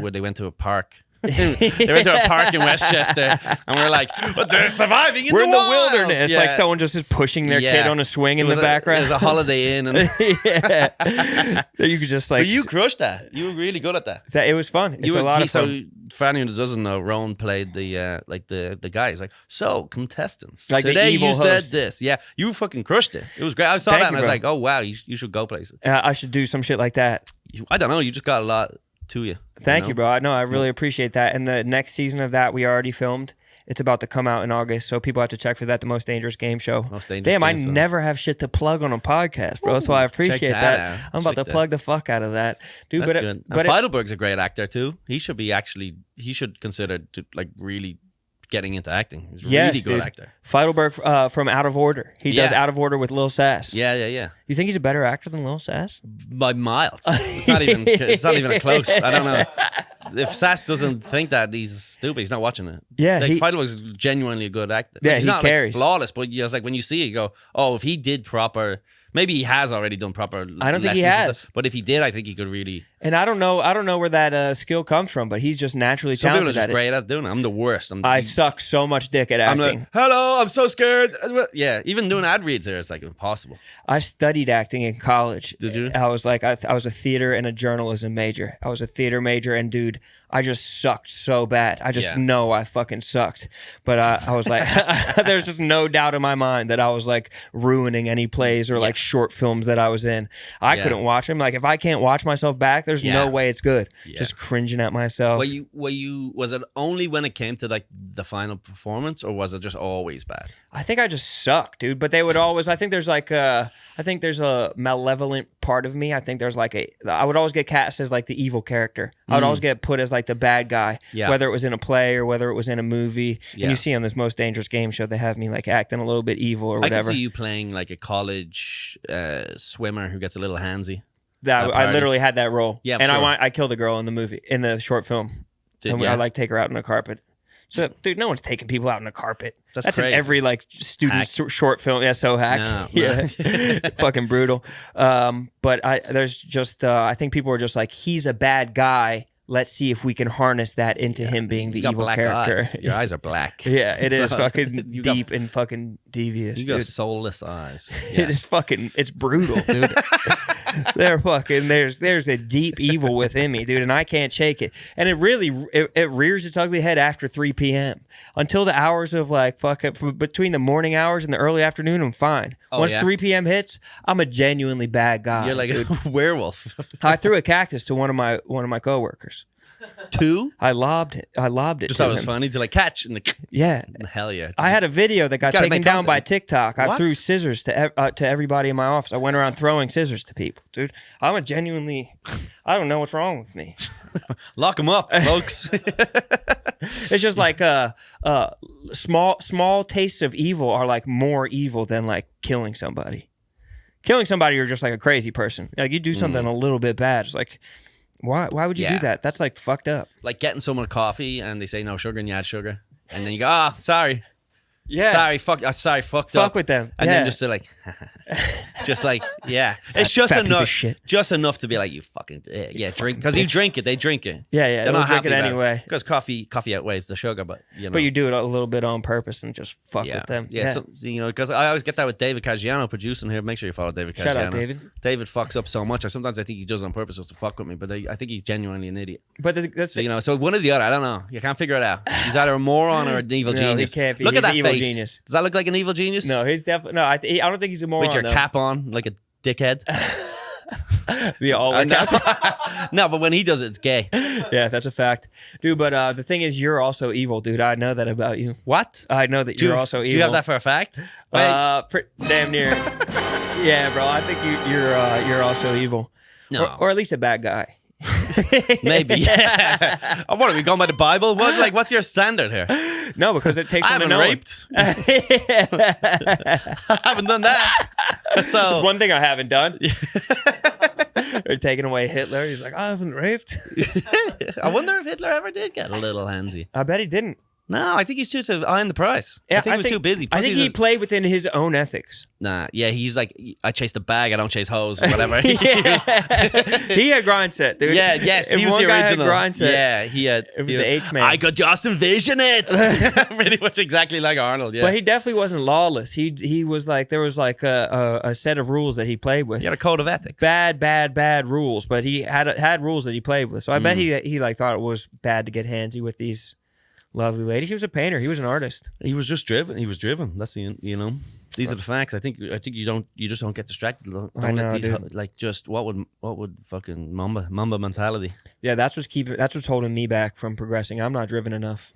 where they went to a park. They went to a park in Westchester, and we're like, but they're surviving in we're the in the wild. wilderness. Yeah. Like someone just is pushing their kid on a swing in the background. There's a Holiday Inn. And Yeah. You could just like. But you crushed that. You were really good at that. It was fun. It's a lot of fun. So, for anyone who doesn't know, Rone played the guy. He's like, so contestants. Like today the evil you host. said this. Yeah, you fucking crushed it. It was great. I saw that and I was like, oh wow, you should go places. I should do some shit like that. I don't know. You just got a lot to you. Thank you, bro. No, I really appreciate that. And the next season of that we already filmed. It's about to come out in August, so people have to check for that. The Most Dangerous Game Show. Damn, I never have shit to plug on a podcast, bro. So I appreciate that. I'm about to plug the fuck out of that, dude. That's good. But Feidelberg's a great actor too. He should consider to like really getting into acting. He's a Yes, really good dude. actor. Feidelberg from Out of Order. He does Yeah. Out of Order with Lil Sass. Yeah. You think he's a better actor than Lil Sass? By miles. It's not even. It's not even a close. I don't know. If Sass doesn't think that, he's stupid. He's not watching it. Yeah, like, he- Feidelberg's genuinely a good actor. Yeah, he's he not carries. like flawless, but it's like when you see it, you go, "Oh, if he did proper." Maybe he has already done proper. I don't think he lessons and has. stuff, but if he did, I think he could really. And I don't know where that skill comes from, but he's just naturally Some people are talented just at it. great at doing it. I'm the worst. I suck so much dick at I'm acting. like, hello, I'm so scared. Yeah, even doing ad reads there, it's like impossible. I studied acting in college. Did you? I was like, I was a theater and a journalism major. I was a theater major, and dude, I just sucked so bad. I just know I fucking sucked. But I was like, there's just no doubt in my mind that I was like ruining any plays or like short films that I was in. I couldn't watch them. Like if I can't watch myself back, there's no way it's good. Yeah. Just cringing at myself. Was it only when it came to like the final performance, or was it just always bad? I think I just suck, dude. But they would always. I think there's like I think there's a malevolent part of me. I think there's like I would always get cast as like the evil character. I would always get put as like the bad guy, whether it was in a play or whether it was in a movie. And you see on this Most Dangerous Game show, they have me like acting a little bit evil or whatever. I can see you playing like a college swimmer who gets a little handsy. I literally had that role. Yeah, and sure. I killed a girl in the movie, in the short film. I like take her out on a carpet. So, dude, no one's taking people out on a carpet. That's in crazy. every like student short film. Yeah, so hack. No. Yeah, fucking brutal. But there's just I think people are just like, he's a bad guy. Let's see if we can harness that into him being the You got evil black character. eyes. Your eyes are black. Yeah, it is So, fucking you got- deep and fucking devious. You got Dude. soulless eyes. It is fucking. It's brutal, dude. They're fucking. There's a deep evil within me, dude, and I can't shake it. And it really it rears its ugly head after 3 p.m. Until the hours of like from between the morning hours and the early afternoon. I'm fine. Once 3 p.m. hits, I'm a genuinely bad guy. You're like dude. a werewolf. I threw a cactus to one of my coworkers. Two? I lobbed it. Just to thought it was him. funny to like catch and like, Yeah. hell yeah. I had a video that got gotta taken make down by content. TikTok. I What? threw scissors to everybody in my office. I went around throwing scissors to people, dude. I'm a genuinely, I don't know what's wrong with me. Lock them up, folks. It's just like small tastes of evil are like more evil than like killing somebody. Killing somebody, you're just like a crazy person. Like you do something a little bit bad. It's like, why would you do Yeah. that? That's like fucked up. Like getting someone coffee and they say no sugar and you add sugar. And then you go, sorry. Yeah. Sorry, fucked Fuck up. with them. And Yeah. then just to like, just like, yeah. It's just fat piece of enough. shit. Just enough to be like, you fucking, drink. Because you drink it, they drink it. Yeah, they'll drink it anyway. Because coffee outweighs the sugar, but you know. But you do it a little bit on purpose and just fuck with them. Yeah. So, you know, because I always get that with David Caggiano producing here. Make sure you follow David Caggiano. Shout out, David. David fucks up so much. Sometimes I think he does it on purpose just to fuck with me, but I think he's genuinely an idiot. But that's So, you know, so one or the other, I don't know. You can't figure it out. He's either a moron or an evil No, genius. he can't be. Look He's at an that evil face. genius. Does that look like an evil genius? No, he's definitely no. I don't think he's a moron. With your though. cap on, like a dickhead. We all wear caps. No, but when he does it, it's gay. Yeah, that's a fact, dude. But the thing is, you're also evil, dude. I know that about you. What? I know that you're also evil. Do you have that for a fact? Damn near. Yeah, bro. I think you're also evil. No. or at least a bad guy. Maybe. Yeah. What are we going by the Bible? What's your standard here? No, because it takes I one to haven't know raped. I haven't done that. There's So one thing I haven't done. They're taking away Hitler. He's like, I haven't raped. I wonder if Hitler ever did get a little handsy. I bet he didn't. No, I think he's too to iron the price. Yeah, I think he was too busy. I Plus think he's he played within his own ethics. Nah, yeah, he's like, I chase the bag, I don't chase hoes or whatever. He had grind set, dude. Yeah, yes, If he was one the guy had original. grind set, Yeah, he had. it was he the had- H-man. I could just envision it. Pretty much exactly like Arnold. Yeah, But he definitely wasn't lawless. He was like, there was like a set of rules that he played with. he had a code of ethics. Bad rules, but he had rules that he played with. So I bet he like thought it was bad to get handsy with these lovely ladies. He was a painter. He was an artist. He was just driven. He was driven. That's the These are the facts. I think you just don't get distracted. Don't I know, let these dude. like just what would fucking Mamba mentality. Yeah, that's what's holding me back from progressing. I'm not driven enough.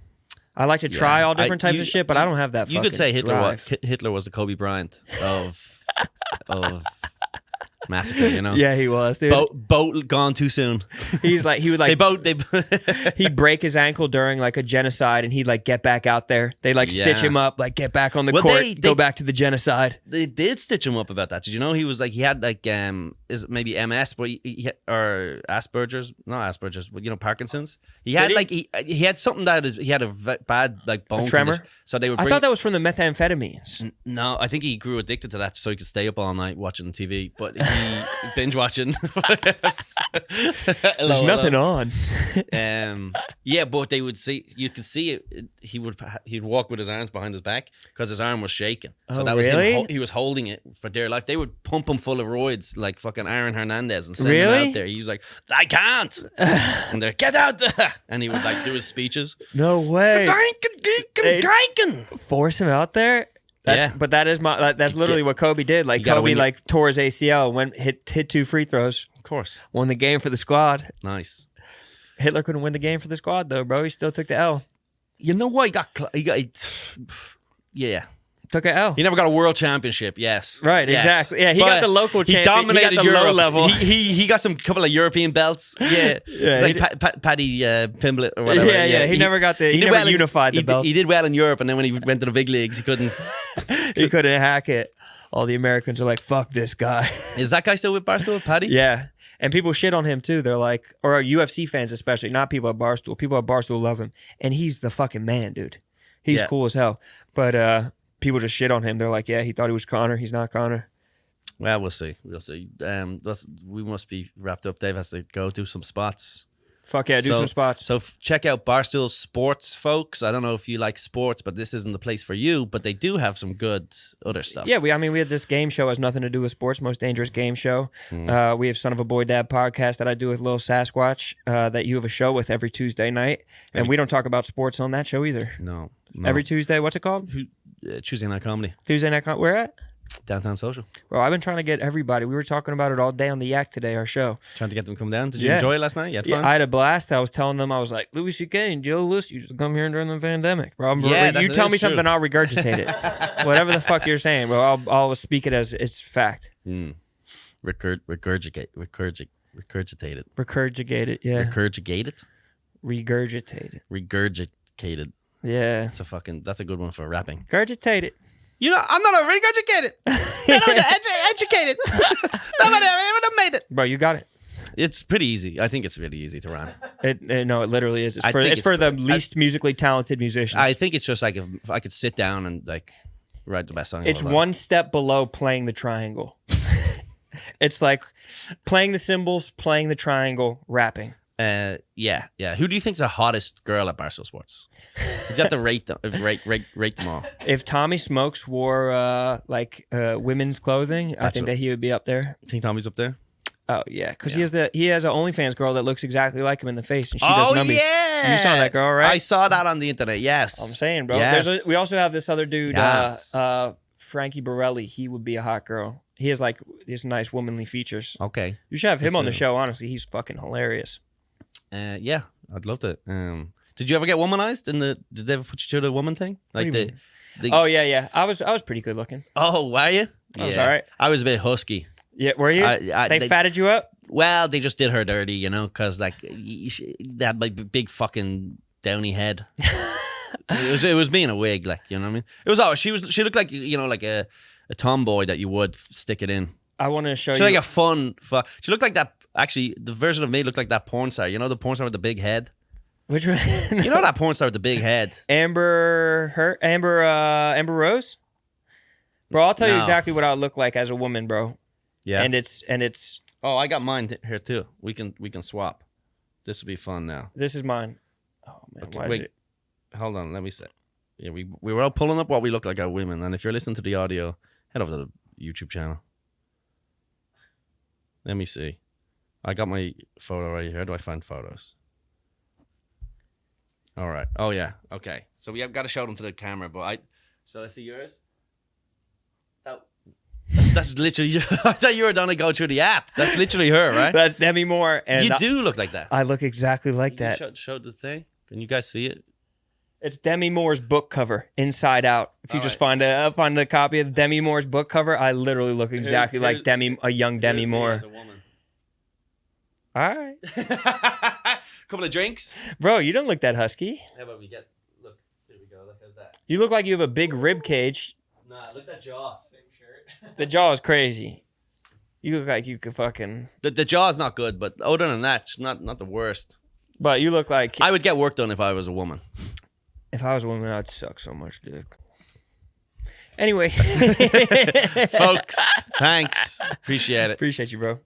I like to try all different types of shit, but I don't have that. You could say drive. Hitler was the Kobe Bryant of massacre, you know? Yeah, he was, dude. Boat gone too soon. He would like They he'd break his ankle during like a genocide, and he'd like get back out there. They'd like stitch him up, like get back on the court, go back to the genocide. They did stitch him up about that. Did you know he was like, he had like is it maybe MS, but or Asperger's, not Asperger's, but you know, Parkinson's. He had like he had something he had a bad like bone tremor. condition. So they would. I thought that was from the methamphetamines. No, I think he grew addicted to that, so he could stay up all night watching TV. But he binge watching. There's nothing on. Yeah, but they would see. You could see it. He'd walk with his arms behind his back because his arm was shaking. So that was him. He was holding it for dear life. They would pump him full of roids like fucking Aaron Hernandez and send him out there. He was like, I can't. And they're get out there. And he would like do his speeches. No way. Force him out there. But that's literally what Kobe did. Like Kobe like tore his ACL, went hit 2 free throws. Of course. Won the game for the squad. Nice. Hitler couldn't win the game for the squad though, bro. He still took the L. You know what? Yeah. Took an L. He never got a world championship. Yes. Right. Yes. Exactly. Yeah. He got the local championship. He dominated he got the Europe. low level. He got some couple of European belts. Yeah. Yeah. It's like Paddy Pimblett or whatever. Yeah. He never got the. He never unified the belts. He did well in Europe, and then when he went to the big leagues, he couldn't. He couldn't hack it. All the Americans are like, "Fuck this guy." Is that guy still with Barstool, Paddy? Yeah. And people shit on him too. They're like, or UFC fans especially, not people at Barstool. People at Barstool love him, and he's the fucking man, dude. He's cool as hell. But people just shit on him. They're like, yeah, he thought he was Connor. He's not Connor. Well, we'll see. We'll see. We must be wrapped up. Dave has to go do some spots. Fuck yeah, do some spots. So check out Barstool Sports, folks. I don't know if you like sports, but this isn't the place for you. But they do have some good other stuff. Yeah, we had this game show has nothing to do with sports. Most Dangerous Game Show. We have Son of a Boy Dad podcast that I do with Lil Sasquatch that you have a show with every Tuesday night, and we don't talk about sports on that show either. No. Every Tuesday, what's it called? Tuesday Night Comedy. Tuesday Night Comedy. Where at? Downtown Social. Bro, I've been trying to get everybody. We were talking about it all day on the Yak today, our show. Trying to get them to come down. Did you enjoy it last night? You had fun? I had a blast. I was telling them, I was like, Louis C.K. and Joe List used to come here during the pandemic. Bro, you tell me something, I'll regurgitate it. Whatever the fuck you're saying, bro, I'll speak it as it's fact. Regurgitate it. Regurgitate it, yeah. Regurgitate it? Regurgitate it. Regurgitated. Yeah. That's a good one for rapping. Regurgitate it. You know, I'm not a regurgitated. Educated. Nobody ever made it. Bro, you got it. It's pretty easy. I think it's really easy to rhyme. No, it literally is. It's for the least musically talented musicians. I think it's just like if I could sit down and like write the best song. It's one step below playing the triangle. It's like playing the cymbals, playing the triangle, rapping. Yeah. Who do you think's the hottest girl at Barstool Sports? You have to rate them all. If Tommy Smokes wore women's clothing, I think that he would be up there. You think Tommy's up there? Oh yeah, because he has an OnlyFans girl that looks exactly like him in the face, and she does numbies. Yeah, you saw that girl, right? I saw that on the internet. Yes, I'm saying, bro. Yes. We also have this other dude, yes. Frankie Borelli. He would be a hot girl. He has his nice womanly features. Okay, you should have him on the show. Honestly, he's fucking hilarious. Yeah, I'd love to. Did you ever get womanized? Did they ever put you through the woman thing? Like Oh yeah. I was pretty good looking. Oh, were you? I was all right. I was a bit husky. Yeah, were you? They fatted you up? Well, they just did her dirty, you know, because like they had like big fucking downy head. it was being a wig, like, you know what I mean. It was all she looked like, you know, like a tomboy that you would stick it in. I want to show you. She like a fun. She looked like that. Actually, the version of me looked like that porn star. You know the porn star with the big head. Which one? You know that porn star with the big head. Amber Rose. Bro, I'll tell you exactly what I would look like as a woman, bro. Yeah. And it's. Oh, I got mine here too. We can swap. This will be fun now. This is mine. Oh man, okay, why wait. is it? Hold on, let me see. Yeah, we were all pulling up what we look like as women, and if you're listening to the audio, head over to the YouTube channel. Let me see. I got my photo right here. How do I find photos? All right. Oh yeah. Okay. So we have got to show them to the camera, but so I see yours. That's literally. I thought you were gonna go through the app. That's literally her, right? That's Demi Moore, and you do look like that. I look exactly like that. Show the thing. Can you guys see it? It's Demi Moore's book cover, Inside Out. If you All just right. find a copy of Demi Moore's book cover, I literally look exactly like a young Demi Moore. All right, Couple of drinks. bro, you don't look that husky. How about we get? Look, here we go. Look, how's that? You look like you have a big rib cage. Nah, look at that jaw. Same shirt. The jaw is crazy. You look like you could fucking. The jaw's not good, but other than that, it's not the worst. But you look like. I would get work done if I was a woman. If I was a woman, I'd suck so much dick. Anyway, Folks, thanks. Appreciate it. appreciate you, bro.